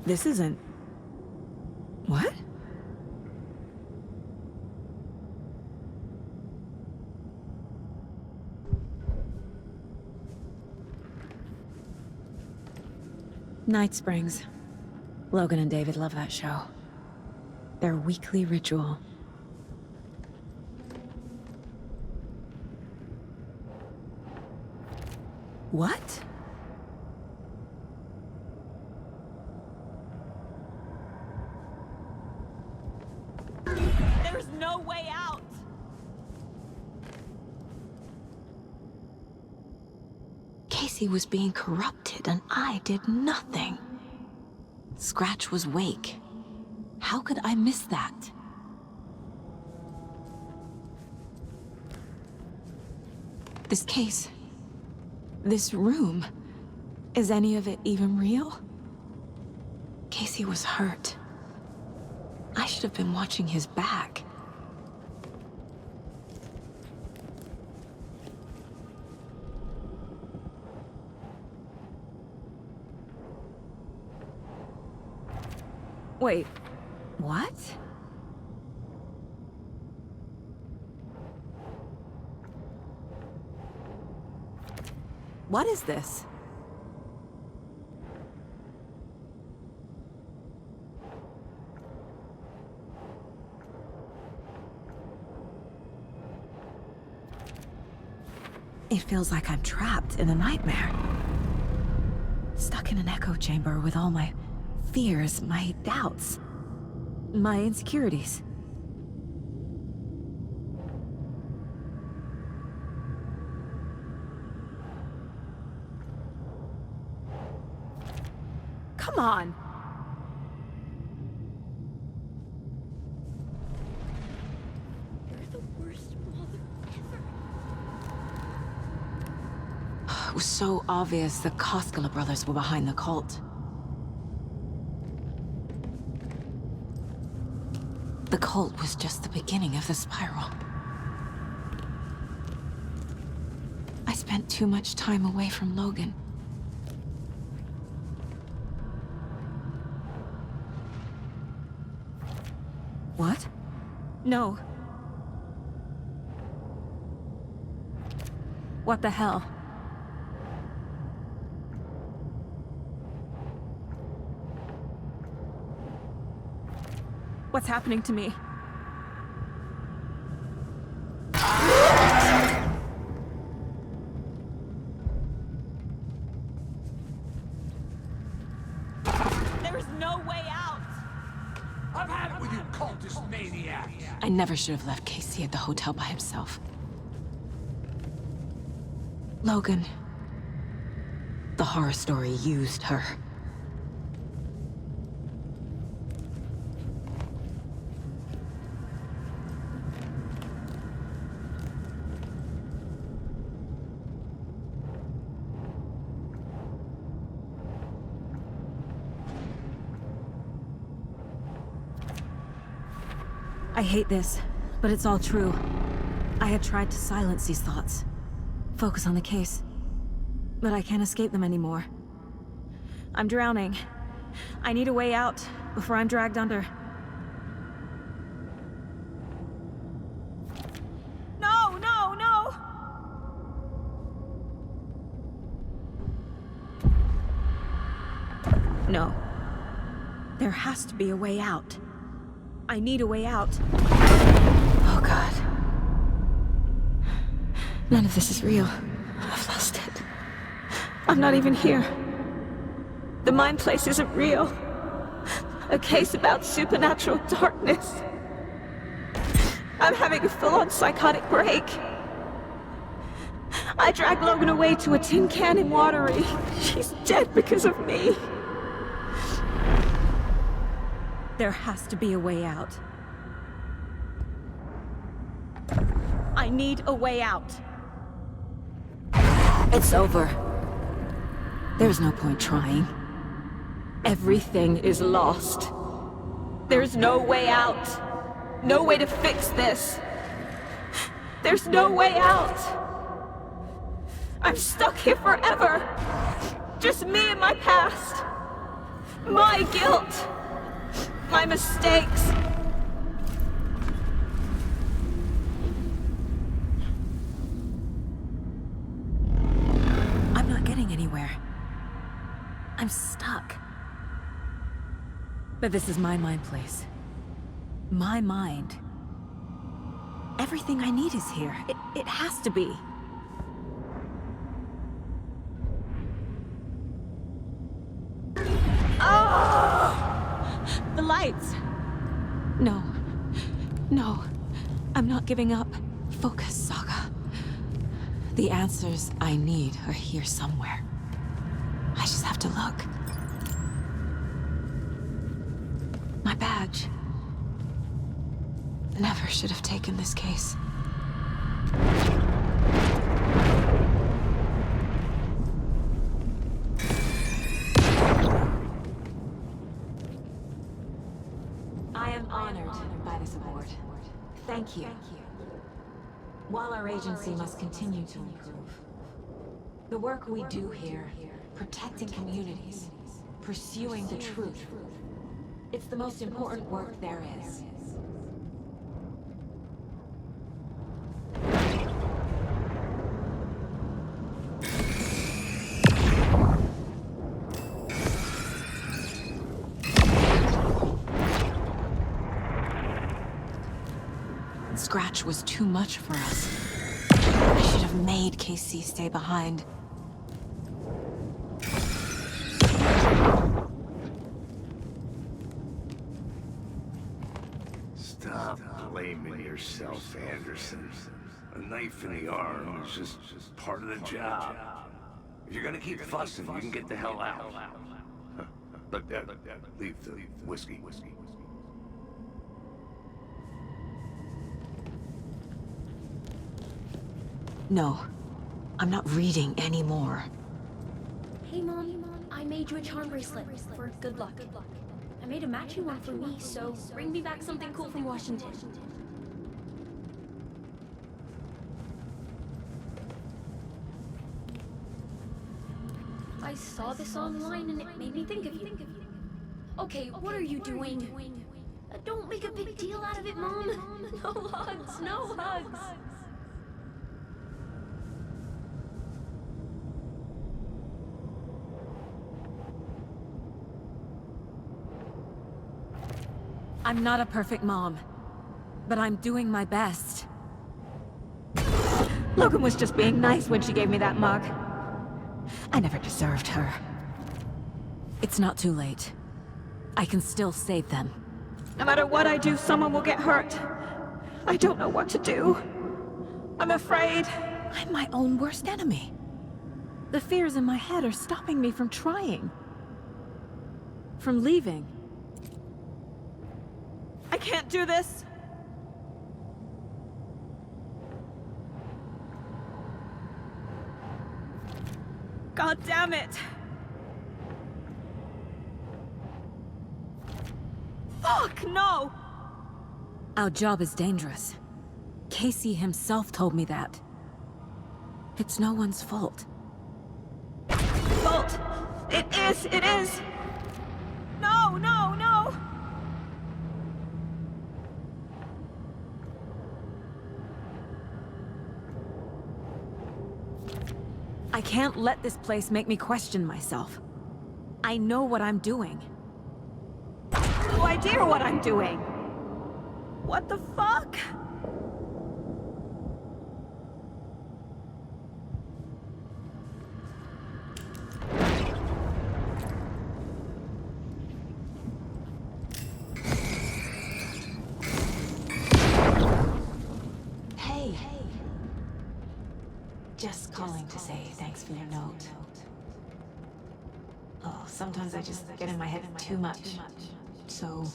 This isn't... What? Night Springs. Logan and David love that show. Their weekly ritual. What? There's no way out. Casey was being corrupted and I did nothing. Scratch was Wake. How could I miss that? This case, this room, is any of it even real? Casey was hurt. I should have been watching his back. Wait, what? What is this? It feels like I'm trapped in a nightmare. Stuck in an echo chamber with all my fears, my doubts, my insecurities. Come on! You're the worst mother ever. It was so obvious the Koskela brothers were behind the cult. The cult was just the beginning of the spiral. I spent too much time away from Logan. What? No. What the hell? What's happening to me? There is no way out! I've had it with you cultist maniacs! I never should have left Casey at the hotel by himself. Logan. The horror story used her. I hate this, but it's all true. I had tried to silence these thoughts. Focus on the case. But I can't escape them anymore. I'm drowning. I need a way out before I'm dragged under. No, no, no! No. There has to be a way out. I need a way out. Oh, God. None of this is real. I've lost it. I'm not even here. The mind place isn't real. A case about supernatural darkness. I'm having a full-on psychotic break. I dragged Logan away to a tin can in Watery. She's dead because of me. There has to be a way out. I need a way out. It's over. There's no point trying. Everything is lost. There's no way out. No way to fix this. There's no way out. I'm stuck here forever. Just me and my past. My guilt. My mistakes. I'm not getting anywhere. I'm stuck. But this is my mind place. My mind. Everything I need is here. It has to be. Oh! The lights! No. No. I'm not giving up. Focus, Saga. The answers I need are here somewhere. have to look. My badge. Never should have taken this case. I am honored by this award. Thank you. While our agency must continue to improve, the work we do here, protecting communities, pursuing the truth, it's the most important work there is. Scratch was too much for us. I should have made KC stay behind. Stop blaming yourself, Anderson. A knife in the arm is just part of the job. If you're gonna keep fussing, you can get the hell out. But leave the whiskey. No, I'm not reading anymore. Hey, Mom. I made you a charm bracelet for good luck. I made a matching one for me, so bring me back something cool from Washington. I saw this online and it made me think of you. Okay, what are you doing? Don't make a big deal out of it, Mom. No hugs, no hugs. I'm not a perfect mom, but I'm doing my best. Logan was just being nice when she gave me that mug. I never deserved her. It's not too late. I can still save them. No matter what I do, someone will get hurt. I don't know what to do. I'm afraid. I'm my own worst enemy. The fears in my head are stopping me from trying. From leaving. I can't do this. God damn it! Fuck, no! Our job is dangerous. Casey himself told me that. It's no one's fault. Fault! It is! No, no, no! I can't let this place make me question myself. I know what I'm doing. No idea what I'm doing. What the fuck? Hey. Just calling to say thanks for your note. Oh, sometimes I just get in my head too much. So,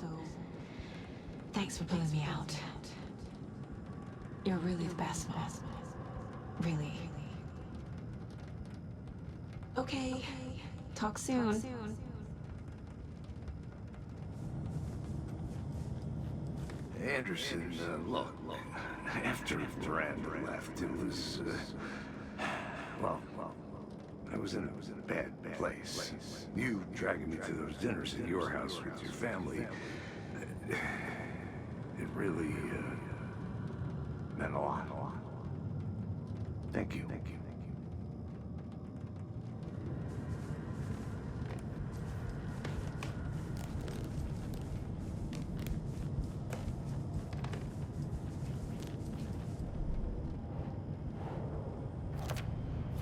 thanks for pulling me out. You're really the best, Mom. Really. Okay. Talk soon. Anderson, look, after Miranda left, it was, well, I was in a bad place. You dragging me to those dinners at your house with your family, it really, meant a lot. Thank you.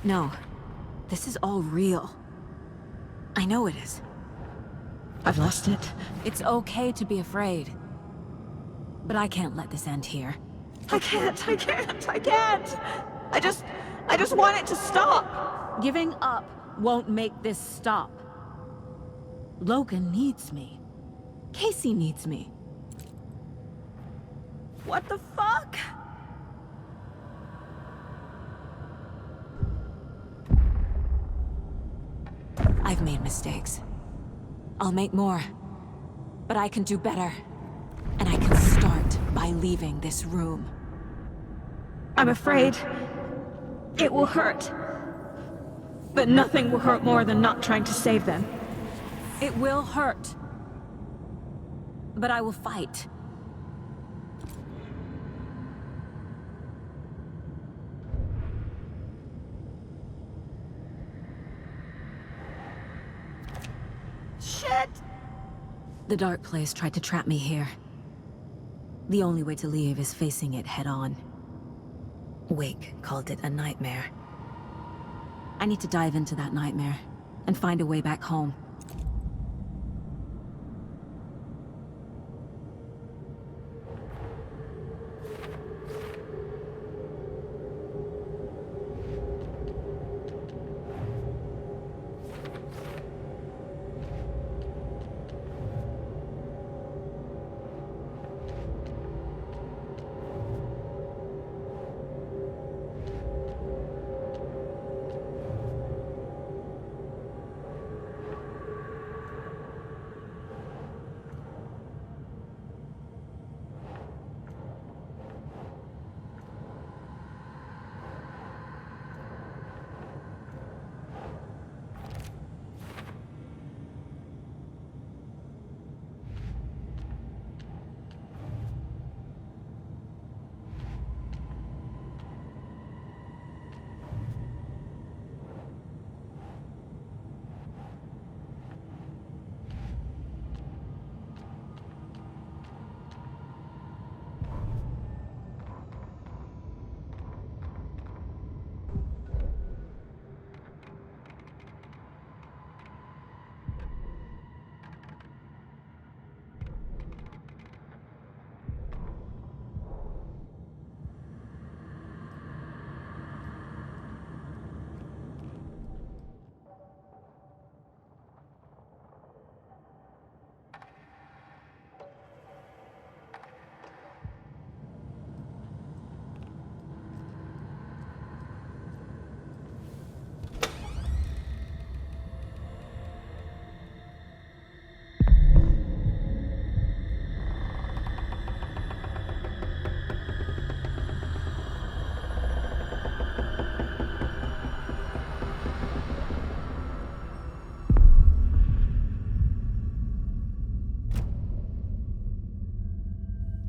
No. This is all real. I know it is. I've lost it. It's okay to be afraid. But I can't let this end here. I can't. I just want it to stop. Giving up won't make this stop. Logan needs me. Casey needs me. What the fuck? I've made mistakes. I'll make more. But I can do better. And I can start by leaving this room. I'm afraid it will hurt. But nothing will hurt more than not trying to save them. It will hurt. But I will fight. Shit! The Dark Place tried to trap me here. The only way to leave is facing it head-on. Wake called it a nightmare. I need to dive into that nightmare and find a way back home.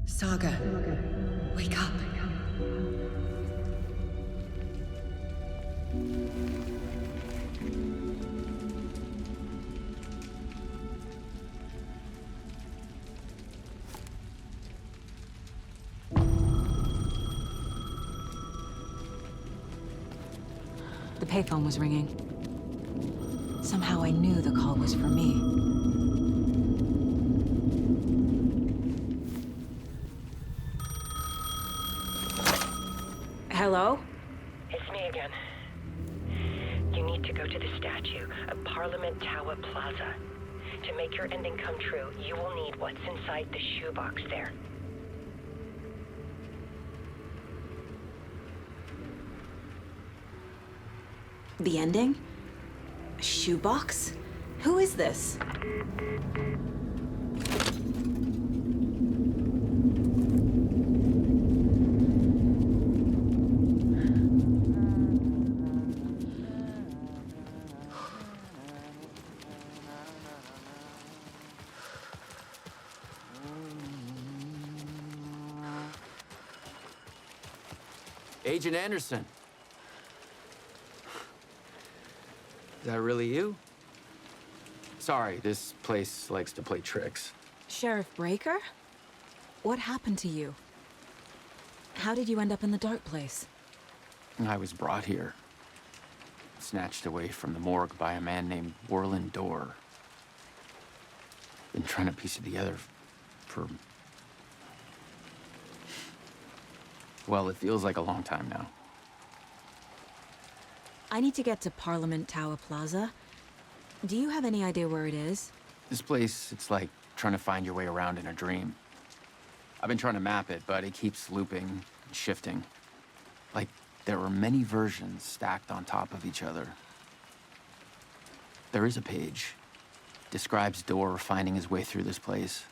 Saga, wake up. The payphone was ringing. Somehow I knew the call was for me. Hello? It's me again. You need to go to the statue of Parliament Tower Plaza. To make your ending come true, you will need what's inside the shoebox there. The ending? A shoebox? Who is this? Agent Anderson. Is that really you? Sorry, this place likes to play tricks. Sheriff Breaker? What happened to you? How did you end up in the Dark Place? I was brought here. Snatched away from the morgue by a man named Warland Dorr. Been trying to piece it together for... well, it feels like a long time now. I need to get to Parliament Tower Plaza. Do you have any idea where it is? This place, it's like trying to find your way around in a dream. I've been trying to map it, but it keeps looping and shifting. Like there are many versions stacked on top of each other. There is a page. Describes Door finding his way through this place.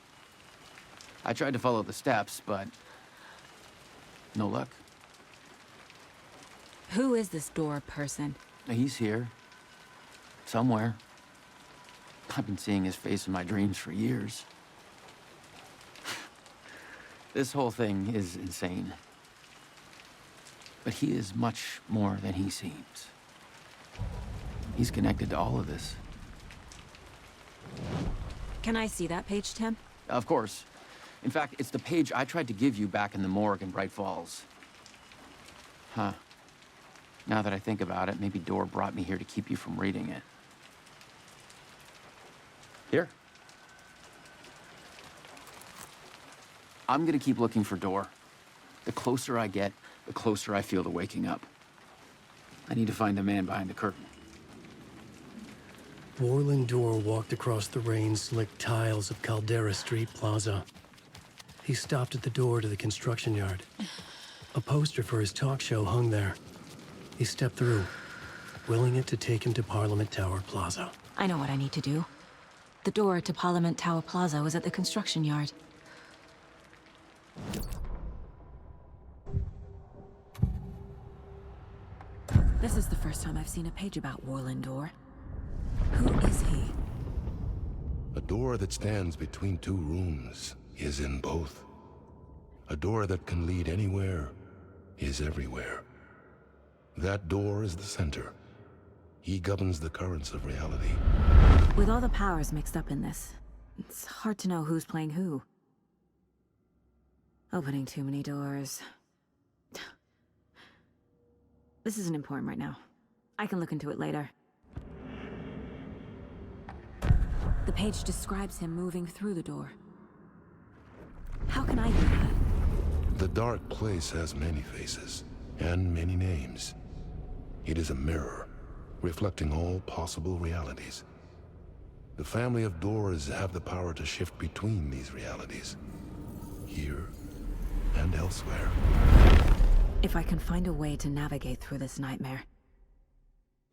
I tried to follow the steps, but no luck. Who is this Door person? He's here. Somewhere. I've been seeing his face in my dreams for years. This whole thing is insane. But he is much more than he seems. He's connected to all of this. Can I see that page, Tim? Of course. In fact, it's the page I tried to give you back in the morgue in Bright Falls. Huh. Now that I think about it, maybe Door brought me here to keep you from reading it. Here. I'm gonna keep looking for Door. The closer I get, the closer I feel to waking up. I need to find the man behind the curtain. Warland Door walked across the rain-slicked tiles of Caldera Street Plaza. He stopped at the door to the construction yard. A poster for his talk show hung there. He stepped through, willing it to take him to Parliament Tower Plaza. I know what I need to do. The door to Parliament Tower Plaza was at the construction yard. This is the first time I've seen a page about Warland Door. Who is he? A door that stands between two rooms is in both. A door that can lead anywhere is everywhere. That door is the center. He governs the currents of reality. With all the powers mixed up in this, it's hard to know who's playing who. Opening too many doors. This isn't important right now. I can look into it later. The page describes him moving through the door. How can I do that? The dark place has many faces and many names. It is a mirror, reflecting all possible realities. The family of doors have the power to shift between these realities, here and elsewhere. If I can find a way to navigate through this nightmare,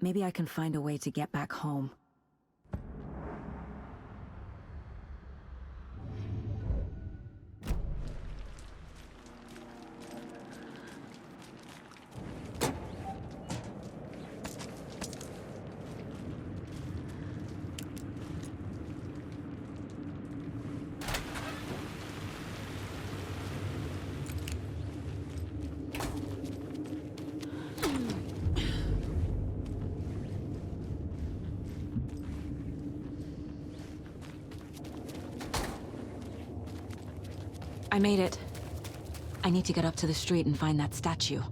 maybe I can find a way to get back home. I made it. I need to get up to the street and find that statue.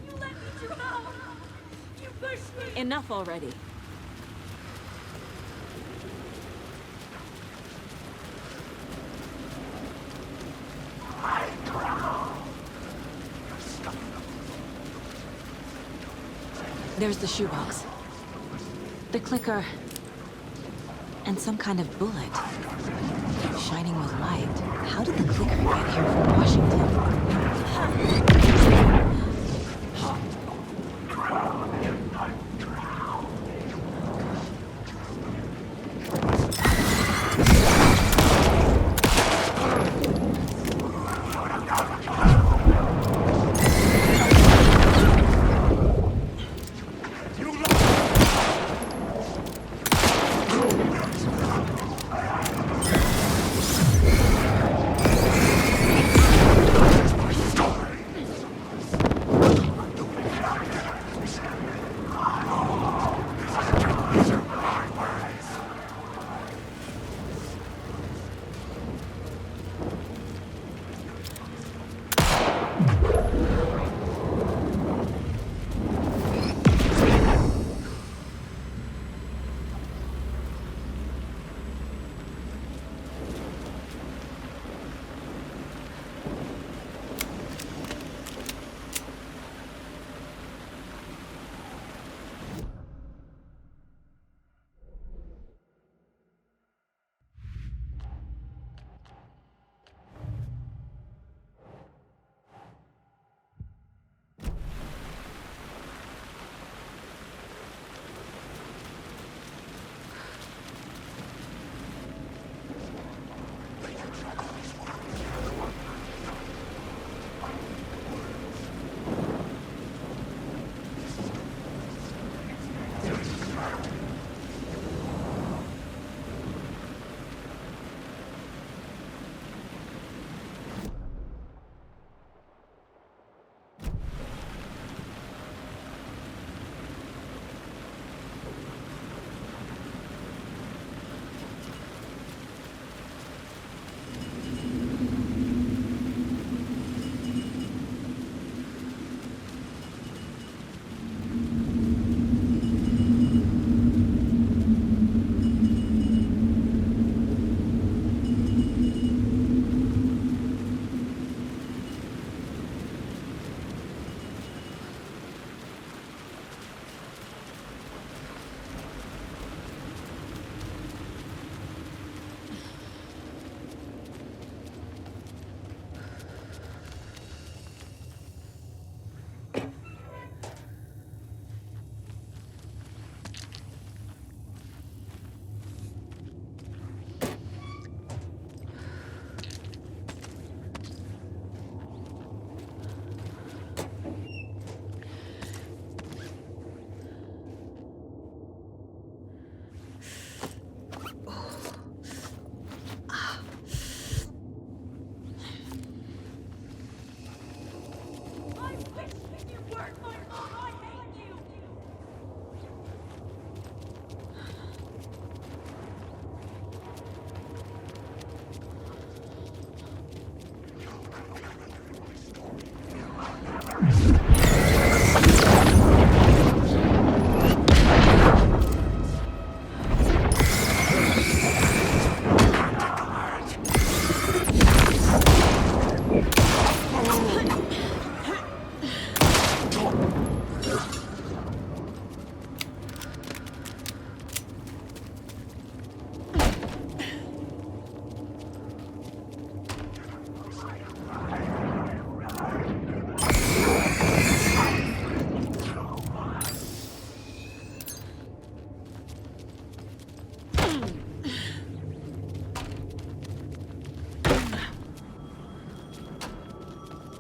You let me drown! You pushed me! Enough already. There's the shoebox. The clicker. And some kind of bullet. Shining with light. How did the clicker get here from Washington?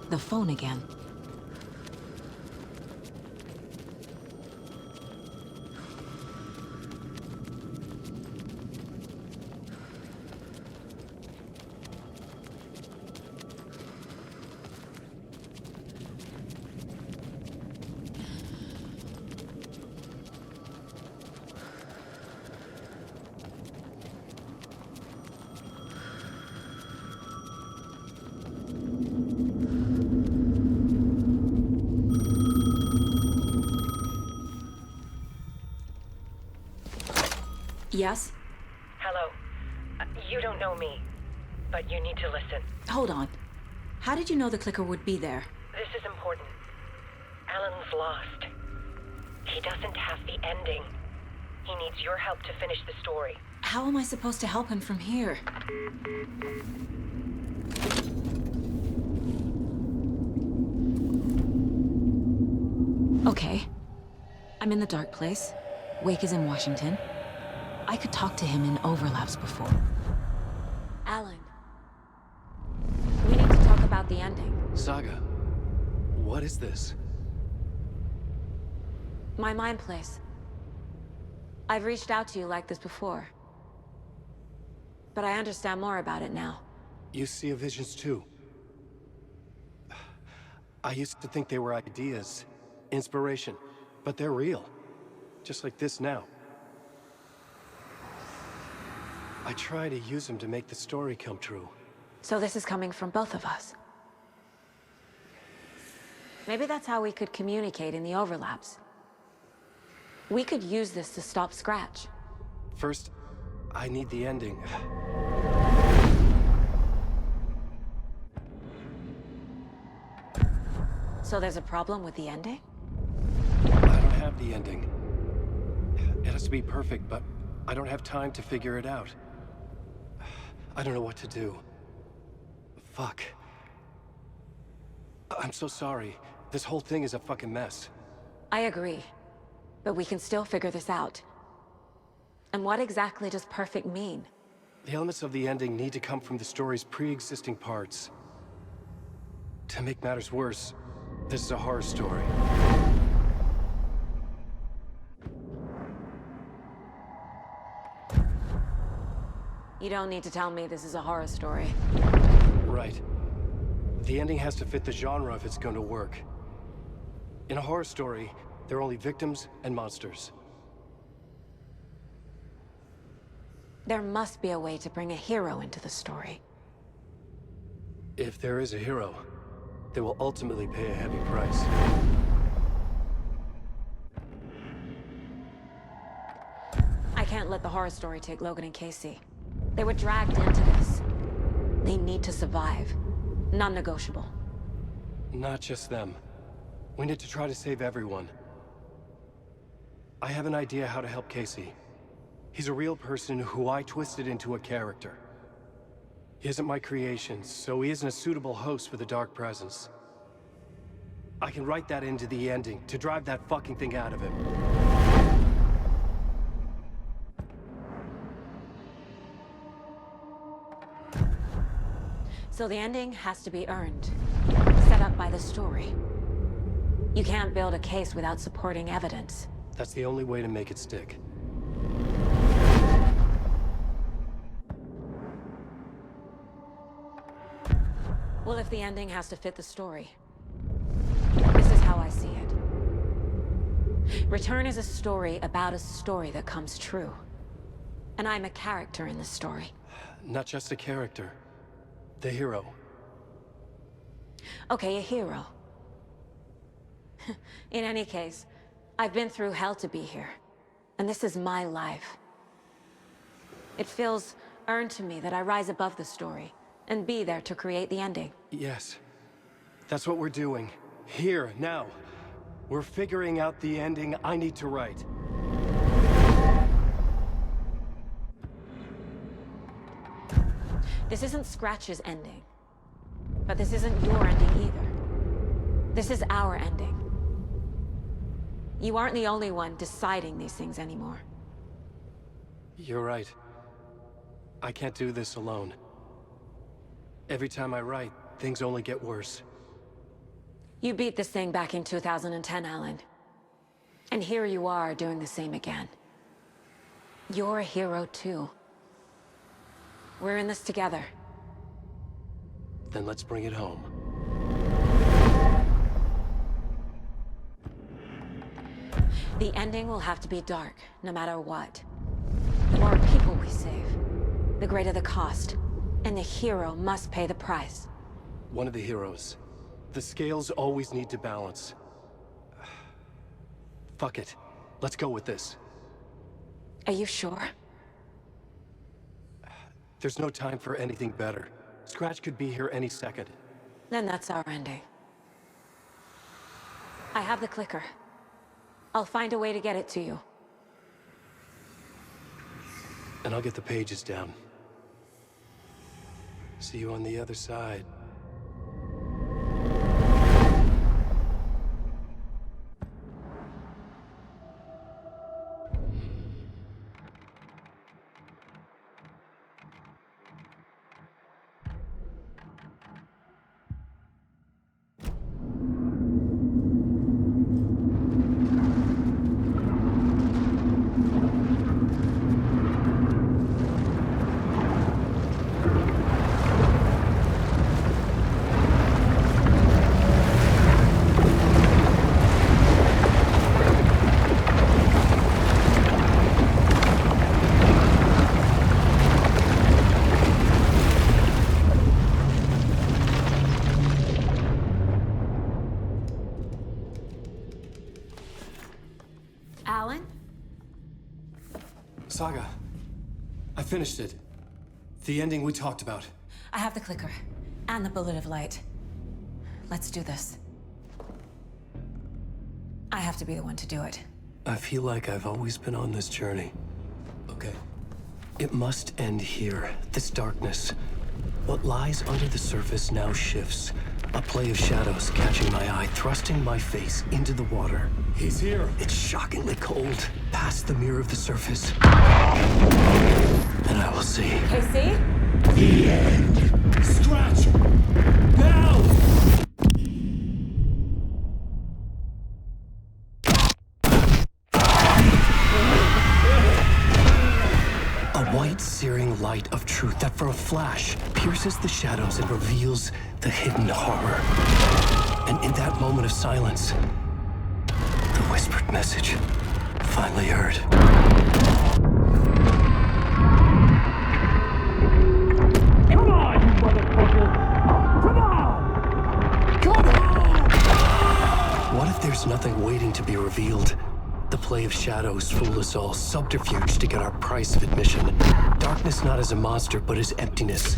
The phone again. Yes? Hello. You don't know me, but you need to listen. Hold on. How did you know the clicker would be there? This is important. Alan's lost. He doesn't have the ending. He needs your help to finish the story. How am I supposed to help him from here? Okay. I'm in the dark place. Wake is in Washington. I could talk to him in overlaps before. Alan. We need to talk about the ending. Saga, what is this? My mind place. I've reached out to you like this before. But I understand more about it now. You see visions too. I used to think they were ideas, inspiration, but they're real. Just like this now. I try to use them to make the story come true. So this is coming from both of us. Maybe that's how we could communicate in the overlaps. We could use this to stop Scratch. First, I need the ending. So there's a problem with the ending? I don't have the ending. It has to be perfect, but I don't have time to figure it out. I don't know what to do. Fuck. I'm so sorry. This whole thing is a fucking mess. I agree. But we can still figure this out. And what exactly does perfect mean? The elements of the ending need to come from the story's pre-existing parts. To make matters worse, this is a horror story. You don't need to tell me this is a horror story. Right. The ending has to fit the genre if it's going to work. In a horror story, there are only victims and monsters. There must be a way to bring a hero into the story. If there is a hero, they will ultimately pay a heavy price. I can't let the horror story take Logan and Casey. They were dragged into this. They need to survive. Non-negotiable. Not just them. We need to try to save everyone. I have an idea how to help Casey. He's a real person who I twisted into a character. He isn't my creation, so he isn't a suitable host for the Dark Presence. I can write that into the ending to drive that fucking thing out of him. So the ending has to be earned. Set up by the story. You can't build a case without supporting evidence. That's the only way to make it stick. Well, if the ending has to fit the story, this is how I see it. Return is a story about a story that comes true. And I'm a character in the story. Not just a character. The hero. Okay, a hero. In any case, I've been through hell to be here. And this is my life. It feels earned to me that I rise above the story and be there to create the ending. Yes. That's what we're doing. Here, now. We're figuring out the ending I need to write. This isn't Scratch's ending. But this isn't your ending either. This is our ending. You aren't the only one deciding these things anymore. You're right. I can't do this alone. Every time I write, things only get worse. You beat this thing back in 2010, Alan. And here you are doing the same again. You're a hero too. We're in this together. Then let's bring it home. The ending will have to be dark, no matter what. The more people we save, the greater the cost. And the hero must pay the price. One of the heroes. The scales always need to balance. Fuck it. Let's go with this. Are you sure? There's no time for anything better. Scratch could be here any second. Then that's our ending. I have the clicker. I'll find a way to get it to you. And I'll get the pages down. See you on the other side. Alan? Saga, I finished it. The ending we talked about. I have the clicker. And the bullet of light. Let's do this. I have to be the one to do it. I feel like I've always been on this journey. Okay. It must end here. This darkness. What lies under the surface now shifts. A play of shadows catching my eye, thrusting my face into the water. He's here. It's shockingly cold, past the mirror of the surface. And I will see. Casey? The end. Scratch! Now! A white, searing light of truth that for a flash pierces the shadows and reveals the hidden horror. And in that moment of silence, the whispered message finally heard. Come on, you motherfucker! Come on! Come on! What if there's nothing waiting to be revealed? The play of shadows fool us all, subterfuge to get our price of admission. Darkness not as a monster, but as emptiness.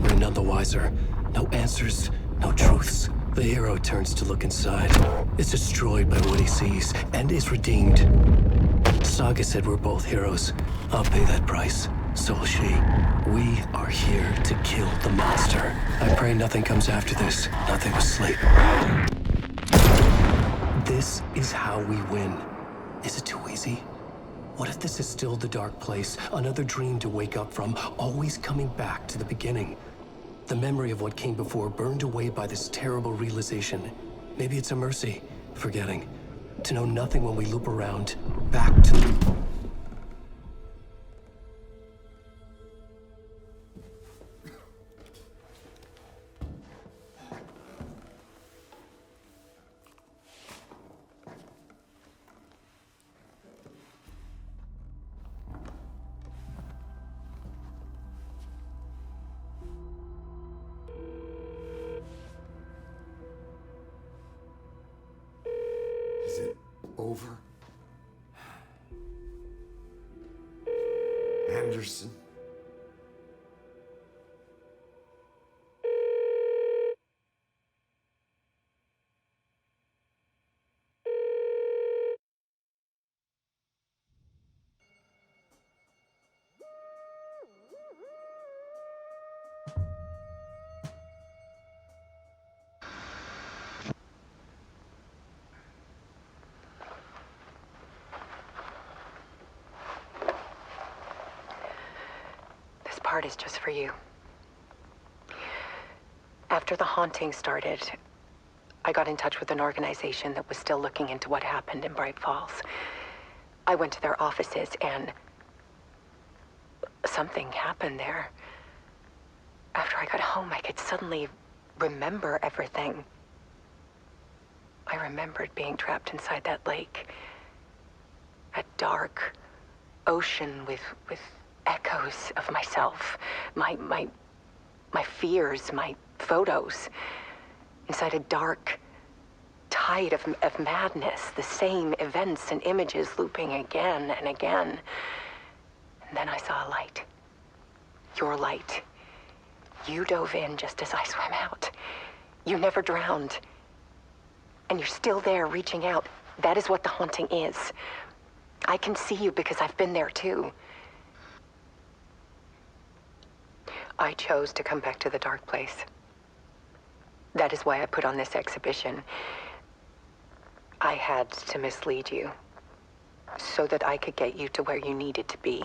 We're none the wiser. No answers, no truths. The hero turns to look inside. Is destroyed by what he sees, and is redeemed. Saga said we're both heroes. I'll pay that price. So will she. We are here to kill the monster. I pray nothing comes after this. Nothing but sleep. This is how we win. Is it too easy? What if this is still the dark place? Another dream to wake up from, always coming back to the beginning. The memory of what came before burned away by this terrible realization. Maybe it's a mercy, forgetting. To know nothing when we loop around, back to... Is it over? Anderson? This part is just for you. After the haunting started, I got in touch with an organization that was still looking into what happened in Bright Falls. I went to their offices and something happened there. After I got home, I could suddenly remember everything. I remembered being trapped inside that lake. A dark ocean with echoes of myself. My fears, my photos. Inside a dark tide of madness. The same events and images looping again and again. And then I saw a light. Your light. You dove in just as I swam out. You never drowned. And you're still there reaching out. That is what the haunting is. I can see you because I've been there too. I chose to come back to the dark place. That is why I put on this exhibition. I had to mislead you so that I could get you to where you needed to be.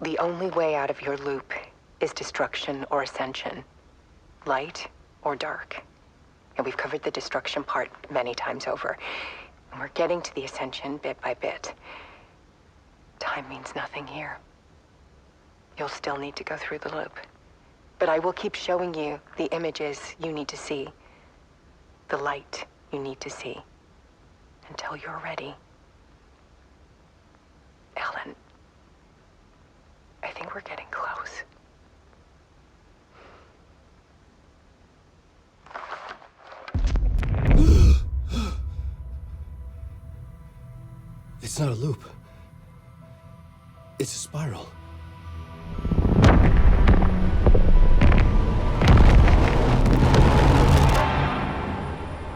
The only way out of your loop is destruction or ascension, light or dark. And we've covered the destruction part many times over. And we're getting to the ascension bit by bit. Time means nothing here. You'll still need to go through the loop. But I will keep showing you the images you need to see, the light you need to see, until you're ready. Alan, I think we're getting close. It's not a loop. It's a spiral.